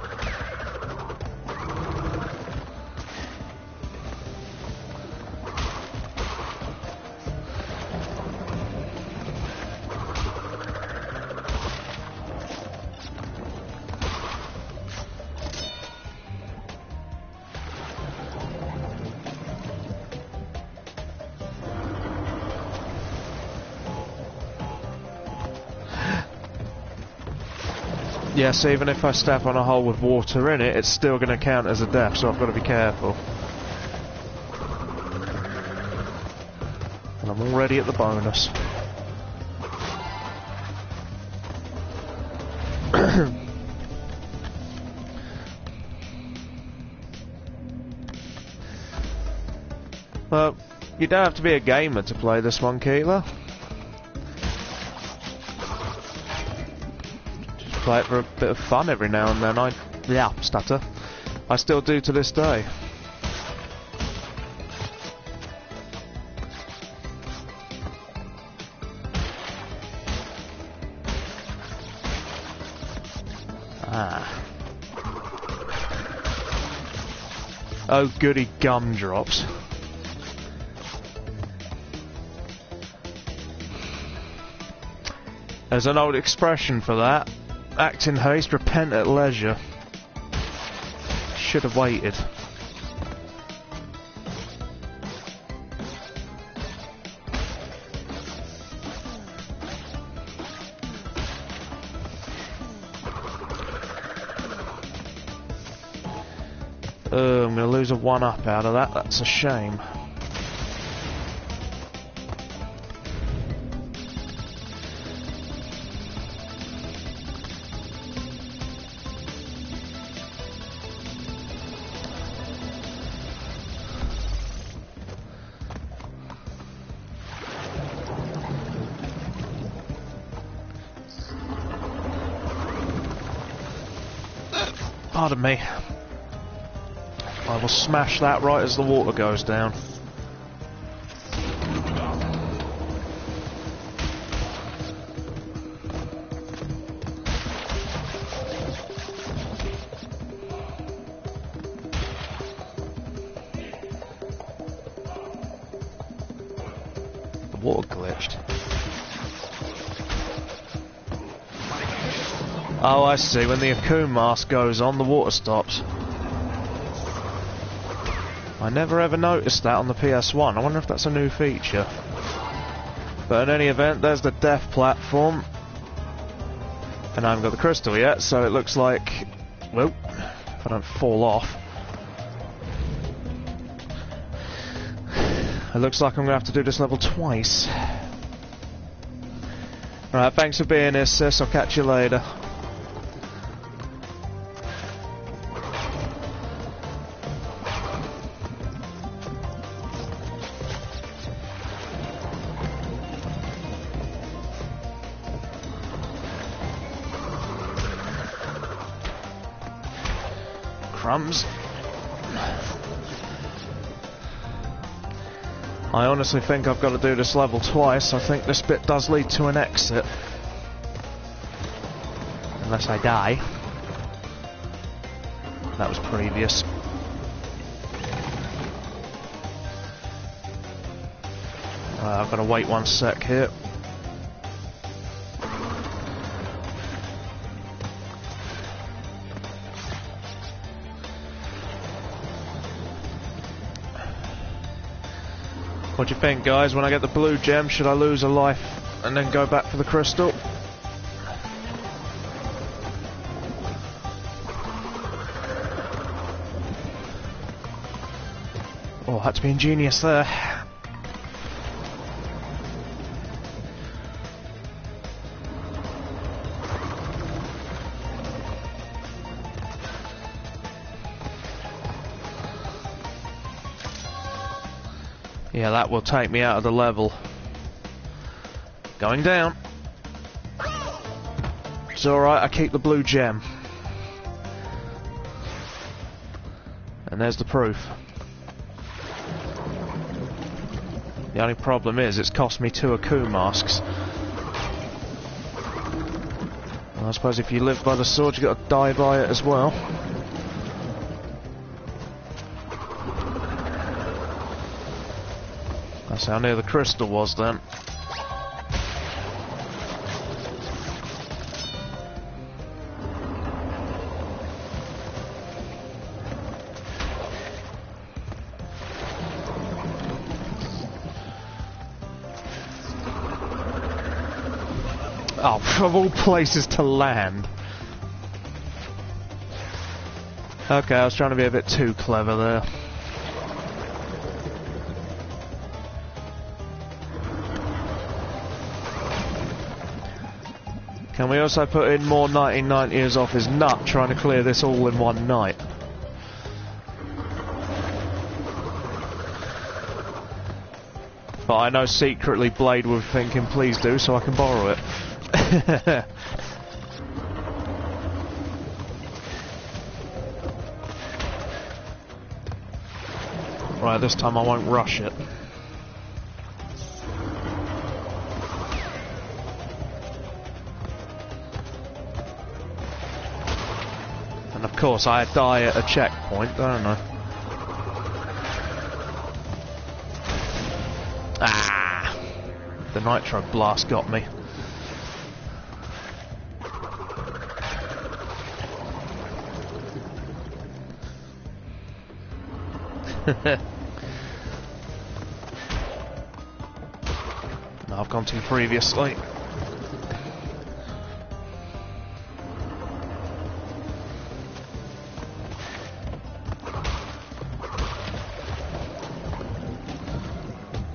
Yes, even if I step on a hole with water in it, it's still going to count as a death, so I've got to be careful. And I'm already at the bonus. Well, you don't have to be a gamer to play this one, Keeler. Play it for a bit of fun every now and then. Stutter. I still do to this day. Aha. Oh goody gumdrops. There's an old expression for that. Act in haste, repent at leisure. Should have waited. I'm going to lose a 1-up out of that. That's a shame. Pardon me. I will smash that right as the water goes down. The water glitched. Oh, I see. When the Akuma mask goes on, the water stops. I never ever noticed that on the PS1. I wonder if that's a new feature. But in any event, there's the death platform. And I haven't got the crystal yet, so it looks like... Whoa, if I don't fall off. It looks like I'm going to have to do this level twice. Alright, thanks for being here, sis. I'll catch you later. Crumbs. I honestly think I've got to do this level twice. I think this bit does lead to an exit. Unless I die. That was previous. I've got to wait 1 sec here. What do you think, guys? When I get the blue gem, should I lose a life and then go back for the crystal? Oh, had to be ingenious there. Yeah, that will take me out of the level. Going down. It's alright, I keep the blue gem. And there's the proof. The only problem is, it's cost me 2 Aku masks. Well, I suppose if you live by the sword, you've got to die by it as well. That's how near the crystal was then. Oh, of all places to land. Okay, I was trying to be a bit too clever there. Can we also put in more 1990s off his nut trying to clear this all in one night? But I know secretly Blade was thinking please do, so I can borrow it. Right, this time I won't rush it. And of course I die at a checkpoint, don't I? Ah! The nitro blast got me. No, I've gone to previously.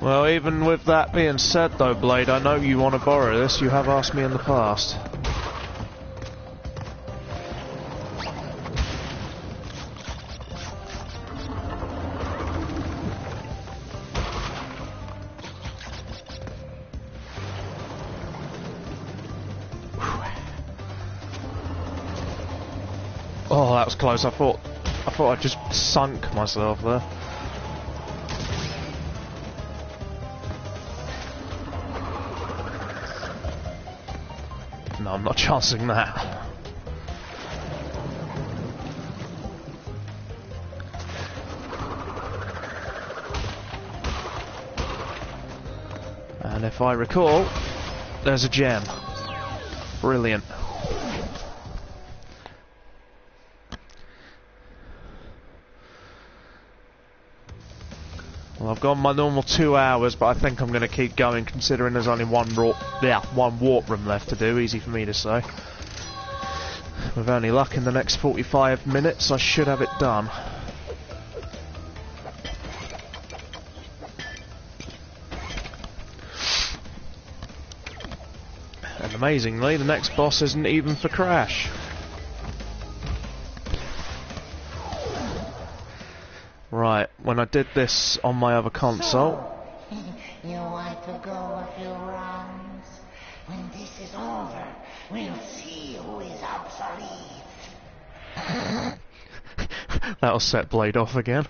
Well, even with that being said though, Blade, I know you want to borrow this. You have asked me in the past. Oh, that was close. I thought I just sunk myself there. No, I'm not chancing that. And if I recall, there's a gem. Brilliant. Well, I've gone my normal 2 hours, but I think I'm going to keep going considering there's only one warp room left to do. Easy for me to say. With any luck, in the next 45 minutes I should have it done. And amazingly, the next boss isn't even for Crash. Right, when I did this on my other console... So, you want to go a few rounds? When this is over, we'll see who is obsolete. That'll set Blade off again.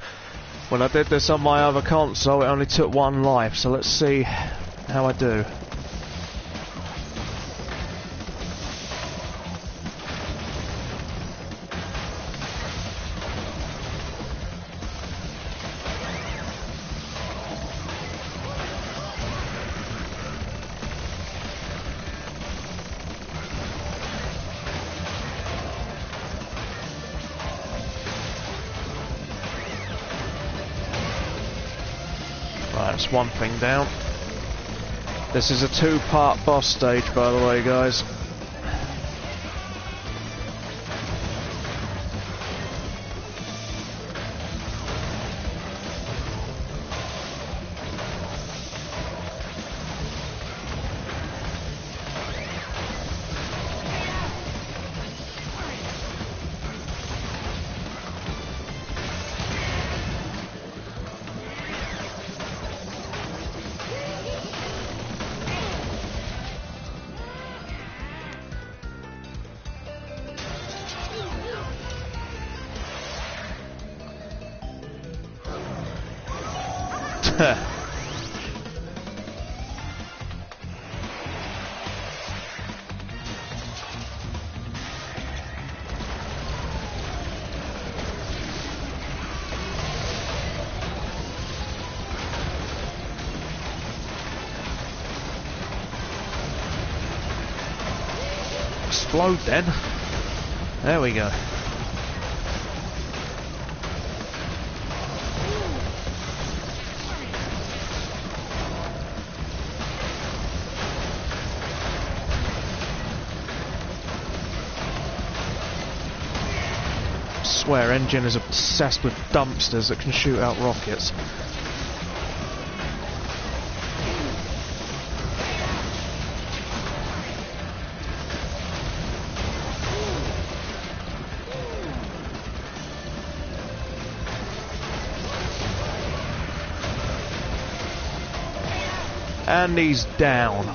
When I did this on my other console, it only took 1 life, so let's see how I do. That's one thing down. This is a 2-part boss stage, by the way, guys. Explode then. There we go. I swear Engine is obsessed with dumpsters that can shoot out rockets. And he's down.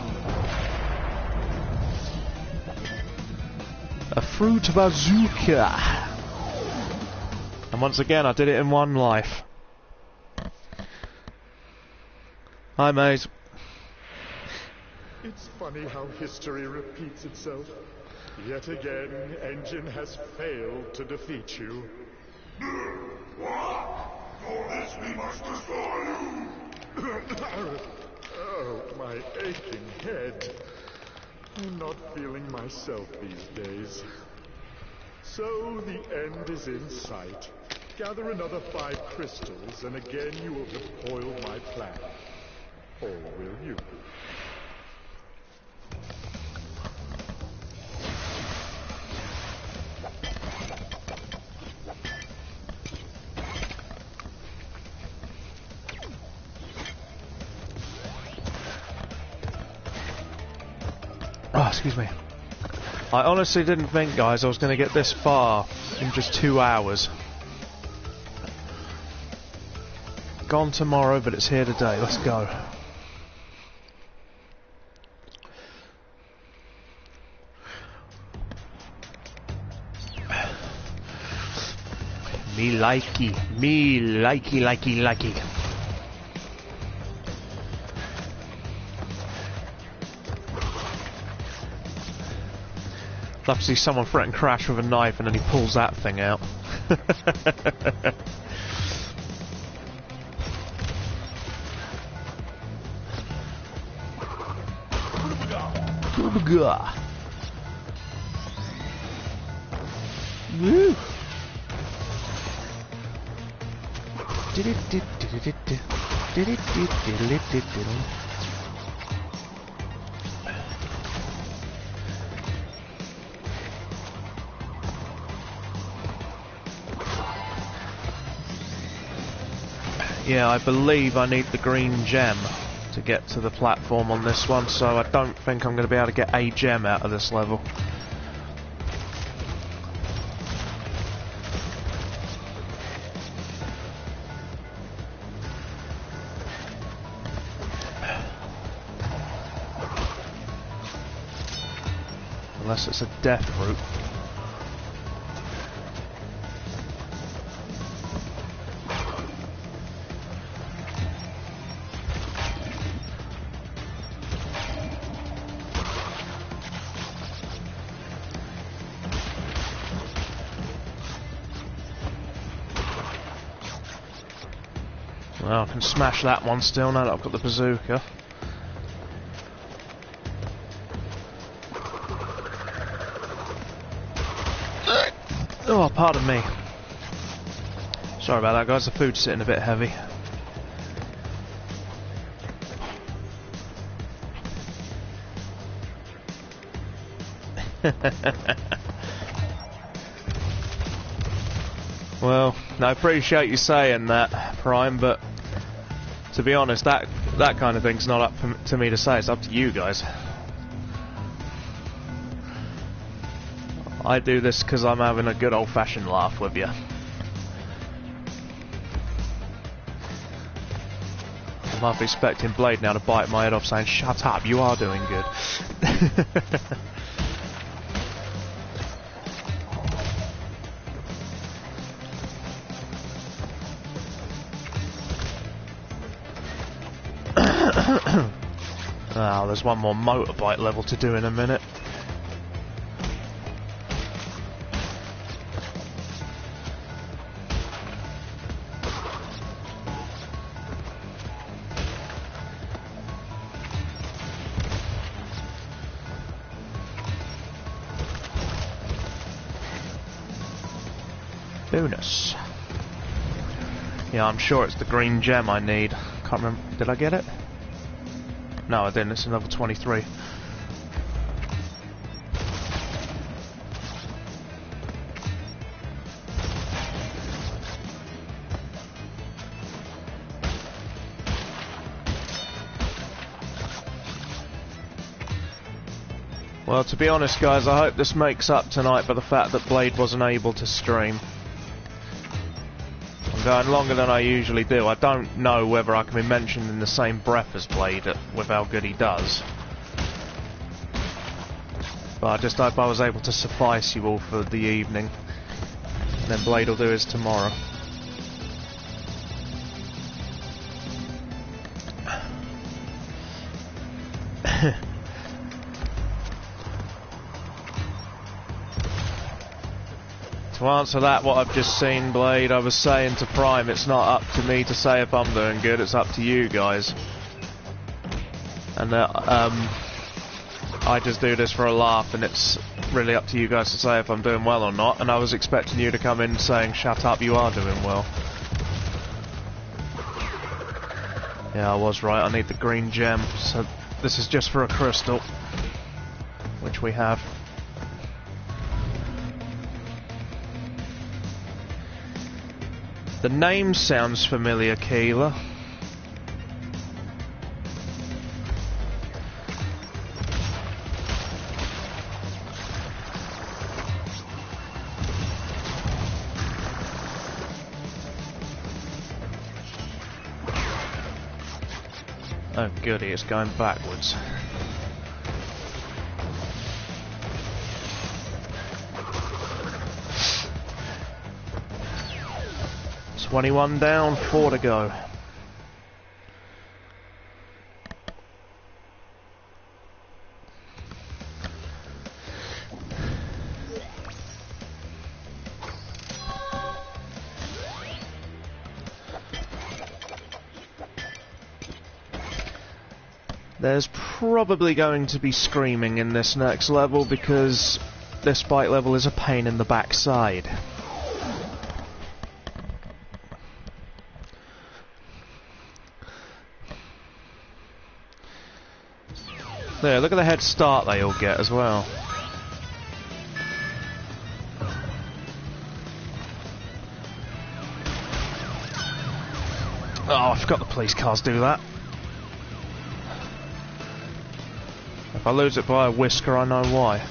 A fruit bazooka. And once again, I did it in 1 life. Hi, mate. It's funny how history repeats itself. Yet again, Engine has failed to defeat you. What? For this we must destroy you! Oh, my aching head. I'm not feeling myself these days. So the end is in sight. Gather another 5 crystals, and again you will have foiled my plan. Or will you? Oh, excuse me. I honestly didn't think, guys, I was going to get this far in just 2 hours. Gone tomorrow, but it's here today. Let's go. Me likey. Love to see someone threaten Crash with a knife and then he pulls that thing out. Woo! Yeah, I believe I need the green gem to get to the platform on this one, so I don't think I'm going to be able to get a gem out of this level. Unless it's a death route. Well, I can smash that one still now that I've got the bazooka. Oh, pardon me. Sorry about that, guys. The food's sitting a bit heavy. Well, I appreciate you saying that, Prime, but to be honest, that kind of thing's not up to me to say. It's up to you guys. I do this because I'm having a good old-fashioned laugh with you. I'm half expecting Blade now to bite my head off saying, "Shut up, you are doing good." Oh, there's one more motorbike level to do in a minute. Bonus. Yeah, I'm sure it's the green gem I need. Can't remember. Did I get it? No, I didn't. It's another 23. Well, to be honest, guys, I hope this makes up tonight for the fact that Blade wasn't able to stream. I'm going longer than I usually do. I don't know whether I can be mentioned in the same breath as Blade with how good he does. But I just hope I was able to suffice you all for the evening. And then Blade will do his tomorrow. To answer that, what I've just seen, Blade, I was saying to Prime, it's not up to me to say if I'm doing good, it's up to you guys. And I just do this for a laugh, and it's really up to you guys to say if I'm doing well or not, and I was expecting you to come in saying, shut up, you are doing well. Yeah, I was right, I need the green gem, so this is just for a crystal, which we have. The name sounds familiar, Keeler. Oh goody, it's going backwards. $21 down, 4 to go. There's probably going to be screaming in this next level because this fight level is a pain in the backside. There, look at the head start they all get as well. Oh, I forgot the police cars do that. If I lose it by a whisker, I know why.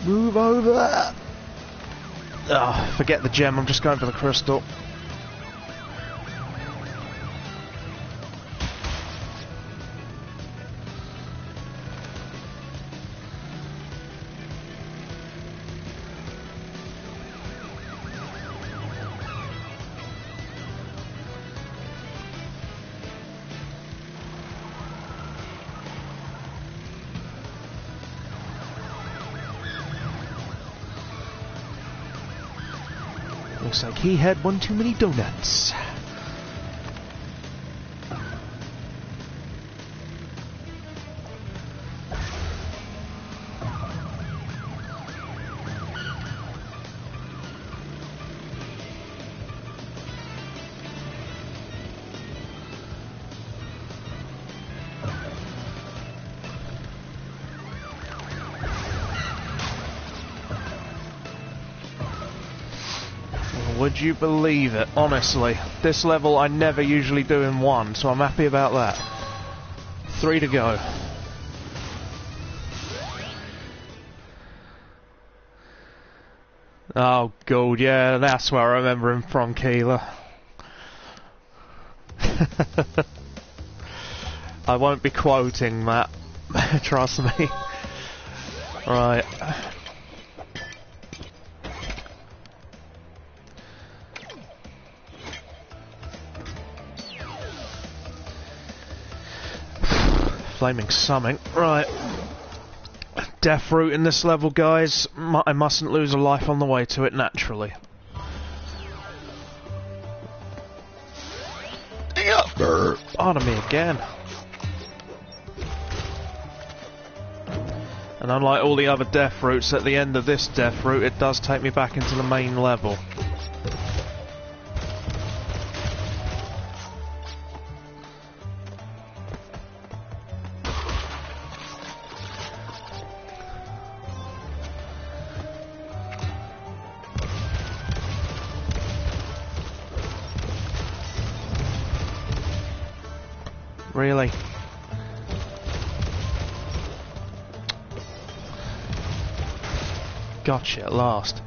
Move over! Oh, forget the gem, I'm just going for the crystal. Looks like he had one too many donuts. Would you believe it? Honestly, this level I never usually do in one, so I'm happy about that. 3 to go. Oh, gold, yeah, that's where I remember him from, Keeler. I won't be quoting that, trust me. Right. Flaming something. Right. Death route in this level, guys. I mustn't lose a life on the way to it naturally. Pardon me again. And unlike all the other death routes, at the end of this death route, it does take me back into the main level. Really? Gotcha at last.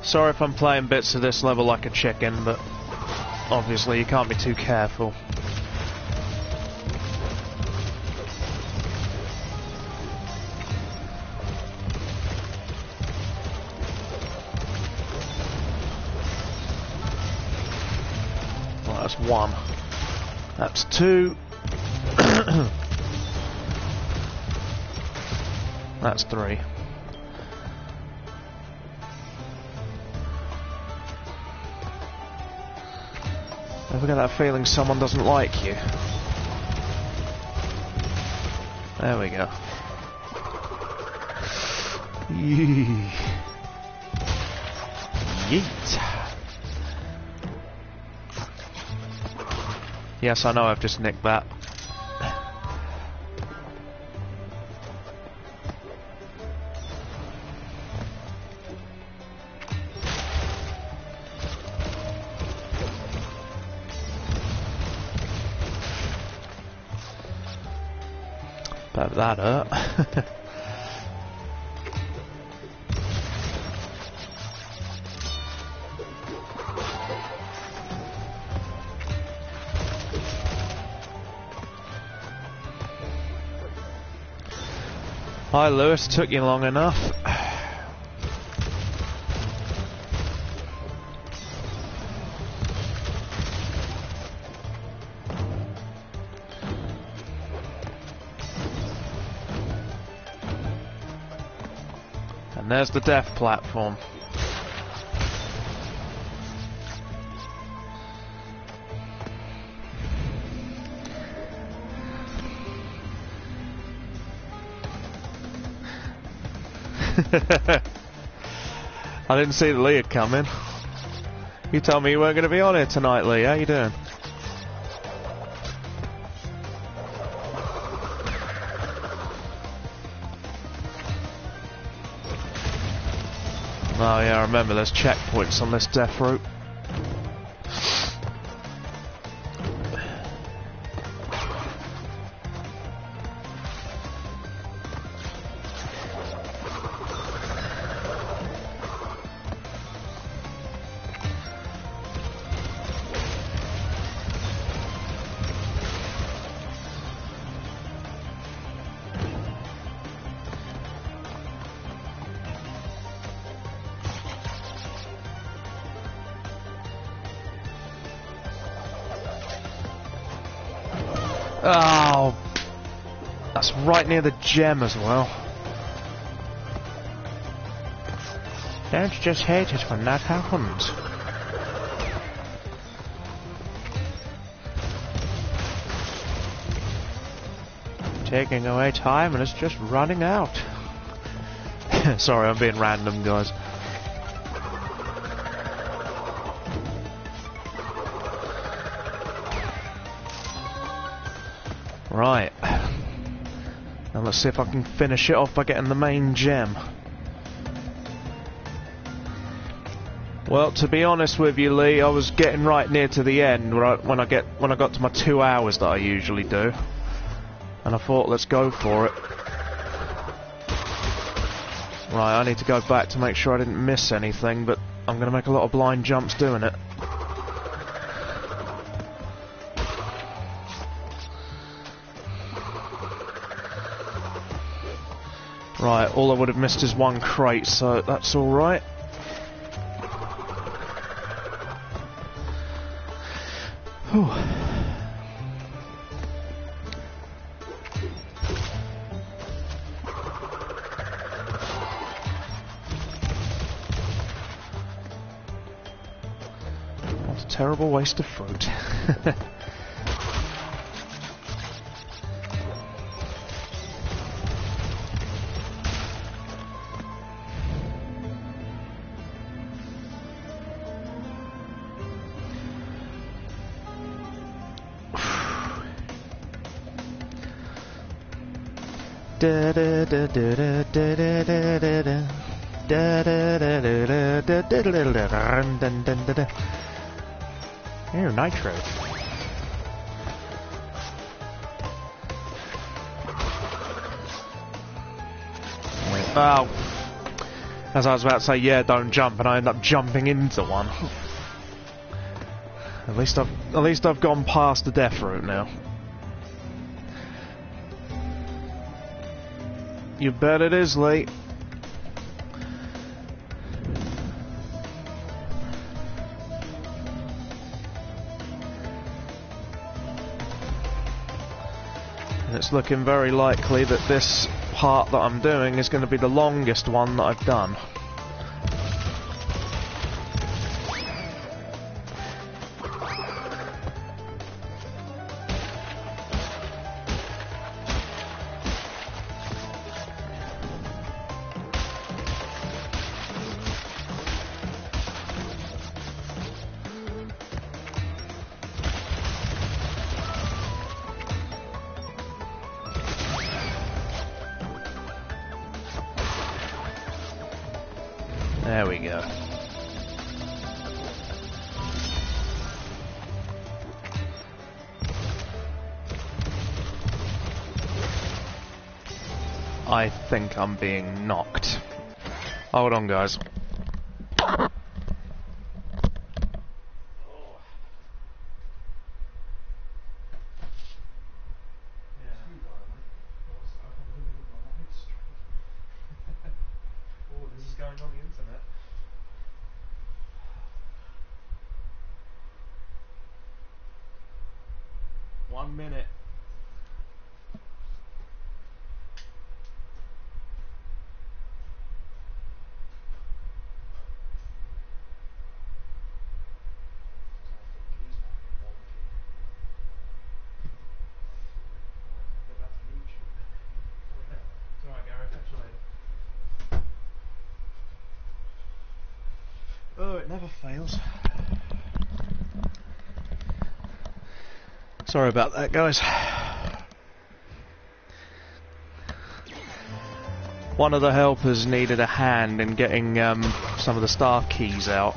Sorry if I'm playing bits of this level like a chicken, but obviously you can't be too careful. Well, that's one. That's two. That's three. Ever get that feeling someone doesn't like you? There we go. Yee. Yeet. Yes, I know I've just nicked that. Bet that hurt. Hi Lewis, took you long enough. And there's the death platform. I didn't see the Leah coming. You told me you weren't going to be on here tonight, Lee. How you doing? Oh yeah, I remember there's checkpoints on this death route. Oh, that's right near the gem as well. Don't you just hate it when that happens? Taking away time and it's just running out. Sorry, I'm being random, guys. Right, now let's see if I can finish it off by getting the main gem. Well, to be honest with you, Lee, I was getting right near to the end when I got to my 2 hours that I usually do, and I thought, let's go for it. Right, I need to go back to make sure I didn't miss anything, but I'm going to make a lot of blind jumps doing it. Right, all I would have missed is one crate, so that's alright. What a terrible waste of fruit. Da da da da da da da da da da da da da. Ew, nitro. Oh, As I was about to say, yeah, don't jump, and I end up jumping into one. At least I've gone past the death route now. You bet it is, Lee. And it's looking very likely that this part that I'm doing is going to be the longest one that I've done. There we go. I think I'm being knocked. Hold on, guys. This is going on the internet. One minute. Oh, it never fails. Sorry about that, guys. One of the helpers needed a hand in getting some of the star keys out.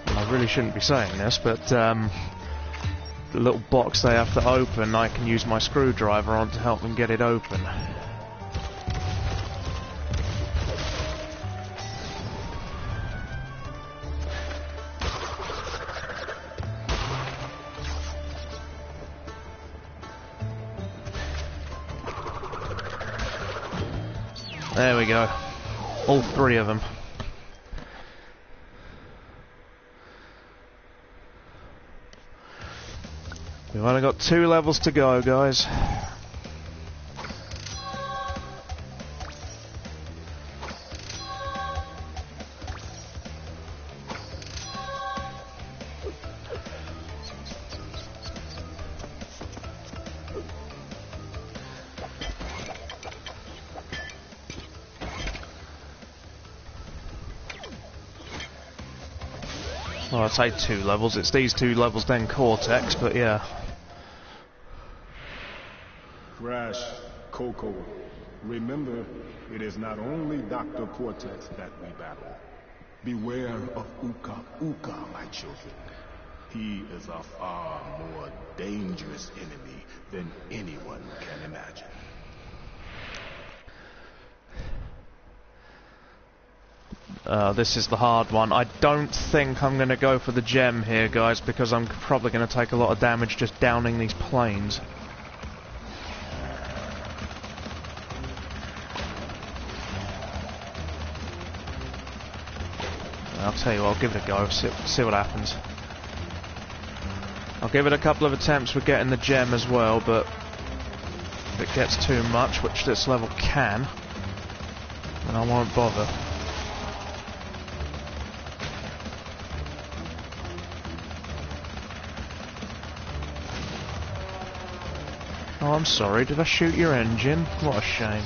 And I really shouldn't be saying this, but the little box they have to open, I can use my screwdriver on to help them get it open. There we go. All three of them. We've only got 2 levels to go, guys. Well, I'd say 2 levels. It's these 2 levels, then Cortex, but yeah. Crash, Coco, remember, it is not only Dr. Cortex that we battle. Beware of Uka Uka, my children. He is a far more dangerous enemy than anyone can imagine. This is the hard one. I don't think I'm going to go for the gem here, guys, because I'm probably going to take a lot of damage just downing these planes. I'll tell you what, I'll give it a go, see what happens. I'll give it a couple of attempts with getting the gem as well, but if it gets too much, which this level can, then I won't bother. Oh, I'm sorry, did I shoot your engine? What a shame.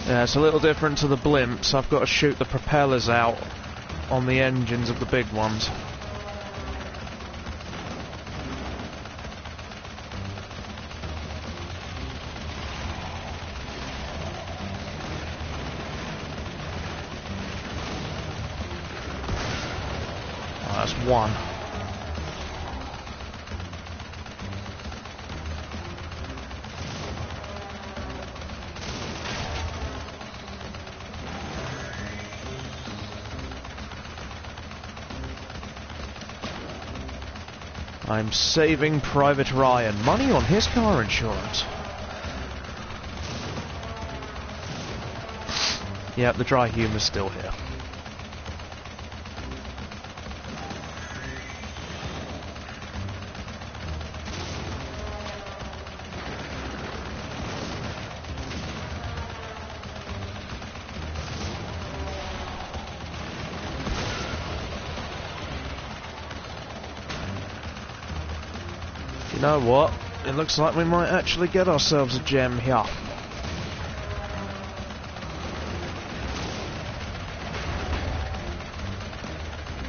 Yeah, it's a little different to the blimps. I've got to shoot the propellers out on the engines of the big ones. Oh, that's one. I'm saving Private Ryan money on his car insurance. Yep, the dry humour's still here. You know what? It looks like we might actually get ourselves a gem here.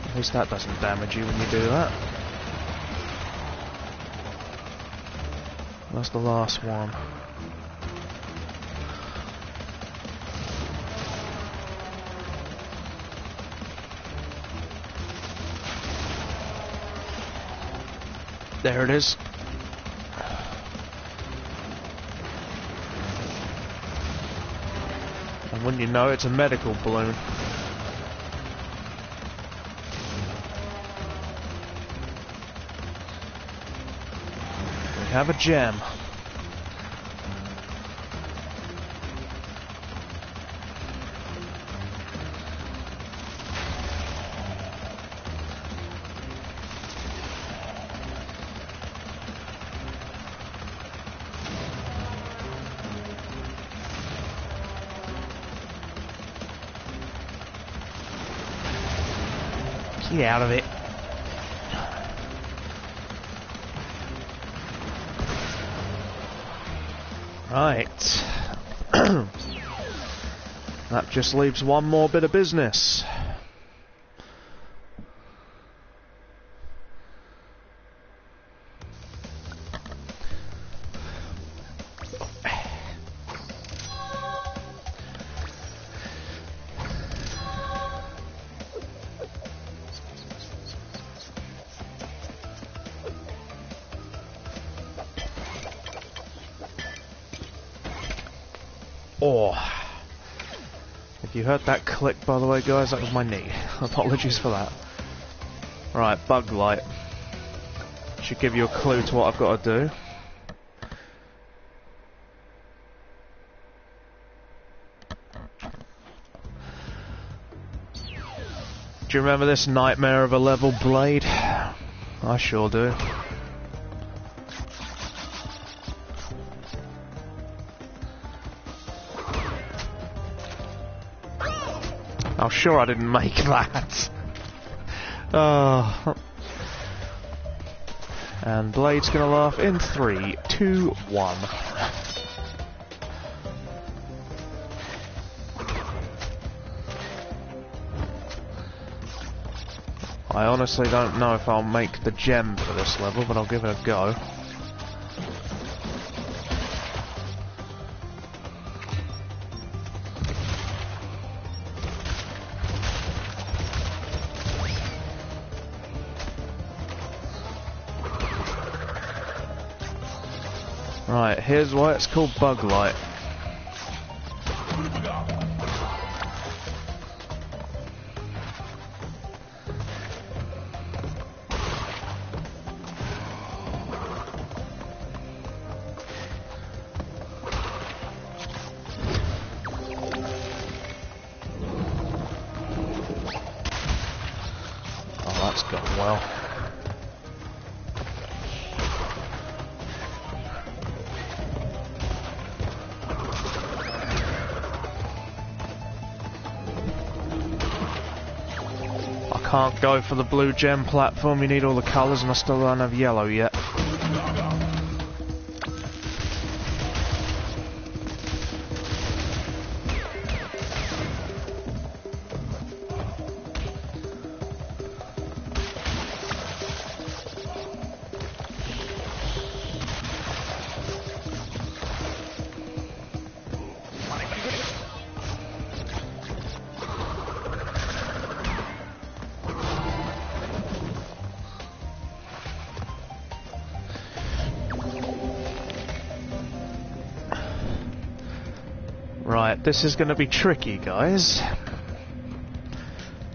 At least that doesn't damage you when you do that. That's the last one. There it is. And when you know, it's a medical balloon. We have a gem. Get out of it. Right. That just leaves one more bit of business. Oh. If you heard that click, by the way, guys, that was my knee. Apologies for that. Right, bug light. Should give you a clue to what I've got to do. Do you remember this nightmare of a level blade? I sure do. Oh, sure I didn't make that. And Blade's gonna laugh in 3, 2, 1. I honestly don't know if I'll make the gem for this level, but I'll give it a go. Right, here's why it's called bug light. Oh, that's gone well. Can't go for the blue gem platform, you need all the colours and I still don't have yellow yet. Right, this is going to be tricky, guys.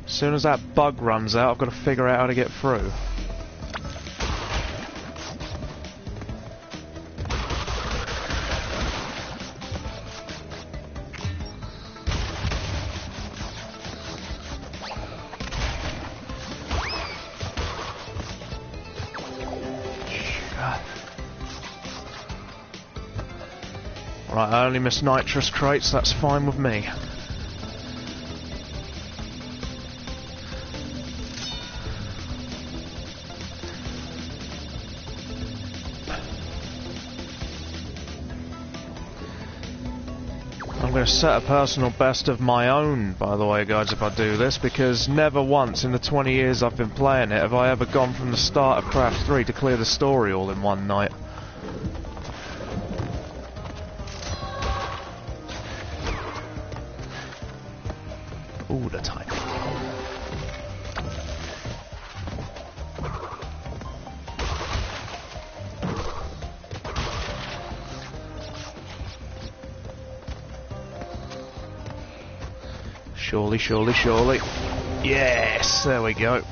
As soon as that bug runs out, I've got to figure out how to get through. Right, I only missed nitrous crates, that's fine with me. I'm going to set a personal best of my own, by the way, guys, if I do this, because never once in the 20 years I've been playing it have I ever gone from the start of Craft 3 to clear the story all in one night. Ooh, the timing. Surely, surely, surely. Yes, there we go.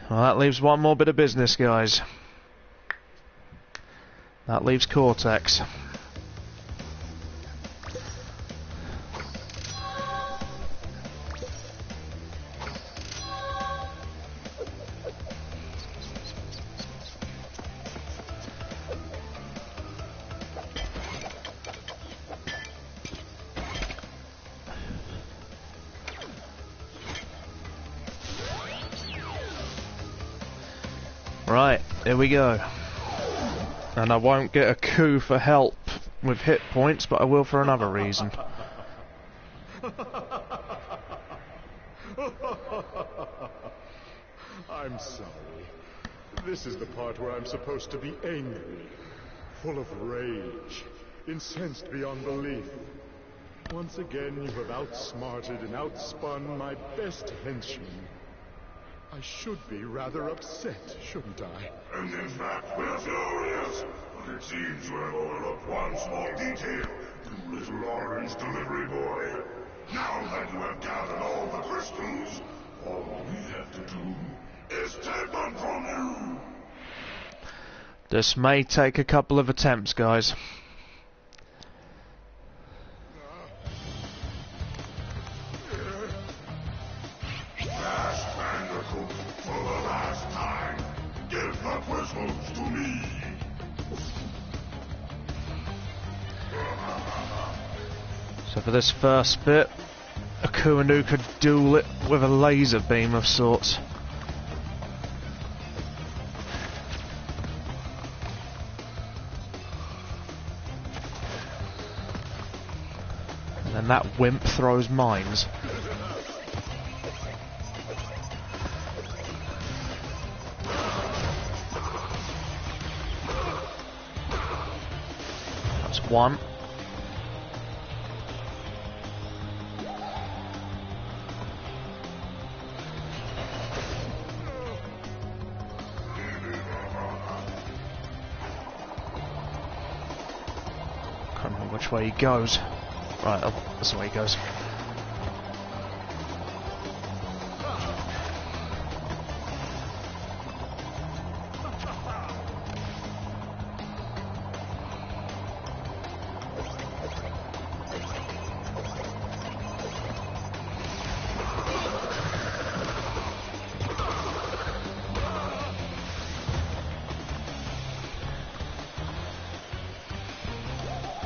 Well, that leaves one more bit of business, guys. That leaves Cortex. Right, here we go. And I won't get a coup for help with hit points, but I will for another reason. I'm sorry. This is the part where I'm supposed to be angry, full of rage, incensed beyond belief. Once again, you have outsmarted and outspun my best henchman. I should be rather upset, shouldn't I? And in fact, we're furious. But it seems you have overlooked one small detail. You little orange delivery boy. Now that you have gathered all the crystals, all we have to do is take them from you. This may take a couple of attempts, guys. Bandicoot, for the last time, give the crystals to me. So for this first bit, Akuanu could duel it with a laser beam of sorts. And then that wimp throws mines. That's one. Can't remember which way he goes. Right, oh, that's the way he goes.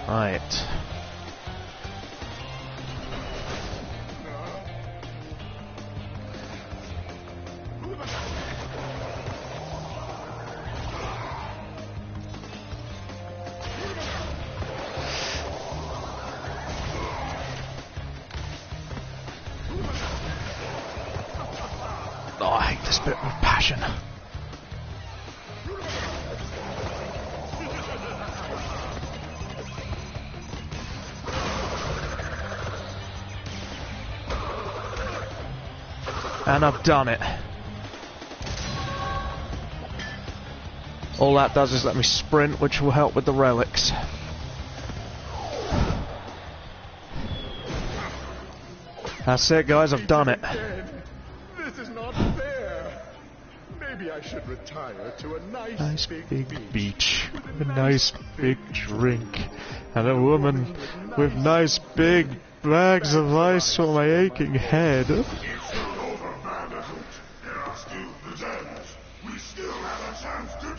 Right. Oh, I hate this bit with passion. And I've done it. All that does is let me sprint, which will help with the relics. That's it, guys, I've done it. This is not fair. Maybe I should retire to a nice Big beach. A nice big drink. And a woman with nice big bags of ice for my aching head. There are still the Zens. We still have a chance.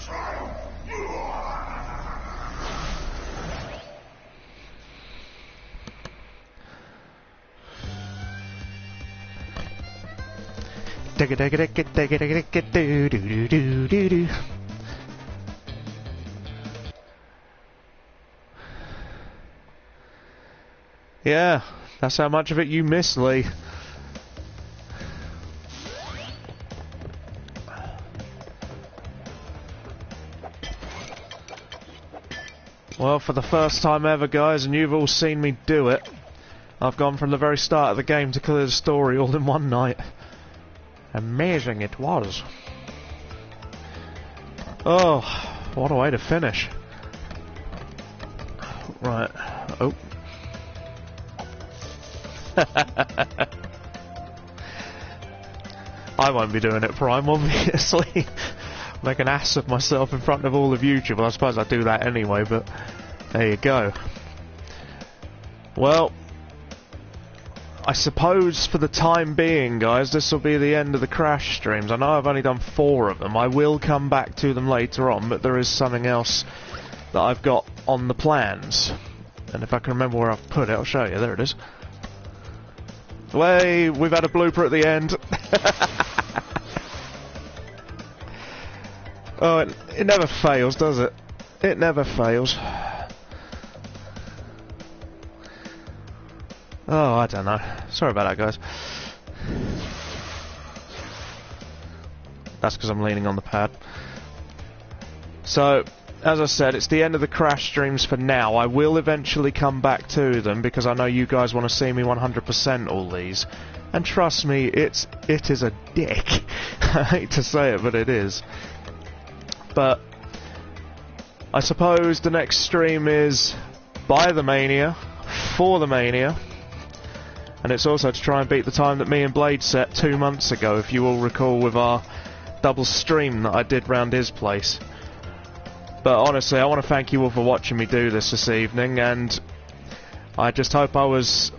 triumph! Yeah, that's how much of it you miss, Lee. Well, for the first time ever, guys, and you've all seen me do it, I've gone from the very start of the game to clear the story all in one night. Amazing it was. Oh, what a way to finish. Right. Oh. I won't be doing it, Prime, obviously. Make an ass of myself in front of all of YouTube. Well, I suppose I do that anyway, but there you go. Well, I suppose for the time being, guys, this will be the end of the Crash streams. I know I've only done 4 of them. I will come back to them later on, but there is something else that I've got on the plans. And if I can remember where I've put it, I'll show you. There it is. Way, we've had a blooper at the end. Oh, it never fails, does it? It never fails. Oh, I don't know. Sorry about that, guys. That's because I'm leaning on the pad. So, as I said, it's the end of the Crash streams for now. I will eventually come back to them because I know you guys want to see me 100% all these. And trust me, it is a dick. I hate to say it, but it is. But I suppose the next stream is by the Mania, for the Mania, and it's also to try and beat the time that me and Blade set 2 months ago, if you all recall, with our double stream that I did round his place. But honestly, I want to thank you all for watching me do this evening, and I just hope I was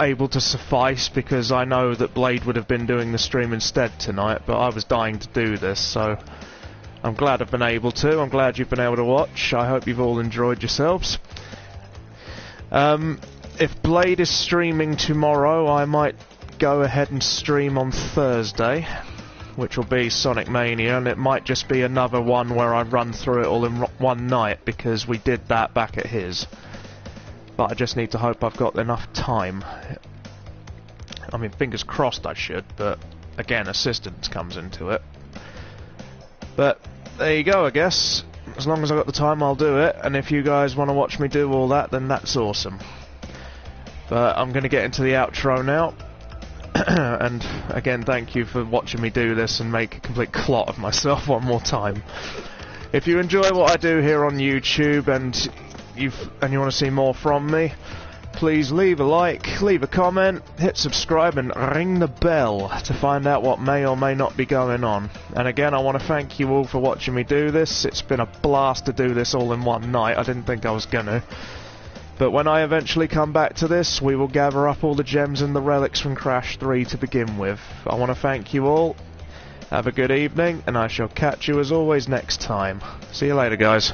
able to suffice, because I know that Blade would have been doing the stream instead tonight, but I was dying to do this, so I'm glad I've been able to. I'm glad you've been able to watch. I hope you've all enjoyed yourselves. If Blade is streaming tomorrow, I might go ahead and stream on Thursday, which will be Sonic Mania, and it might just be another one where I run through it all in one night, because we did that back at his. But I just need to hope I've got enough time. I mean, fingers crossed I should, but again, assistance comes into it. But there you go, I guess. As long as I've got the time, I'll do it. And if you guys want to watch me do all that, then that's awesome. But I'm going to get into the outro now. And again, thank you for watching me do this and make a complete clot of myself one more time. If you enjoy what I do here on YouTube and you want to see more from me, please leave a like, leave a comment, hit subscribe and ring the bell to find out what may or may not be going on. And again, I want to thank you all for watching me do this. It's been a blast to do this all in one night. I didn't think I was gonna. But when I eventually come back to this, we will gather up all the gems and the relics from Crash 3 to begin with. I want to thank you all. Have a good evening, and I shall catch you as always next time. See you later, guys.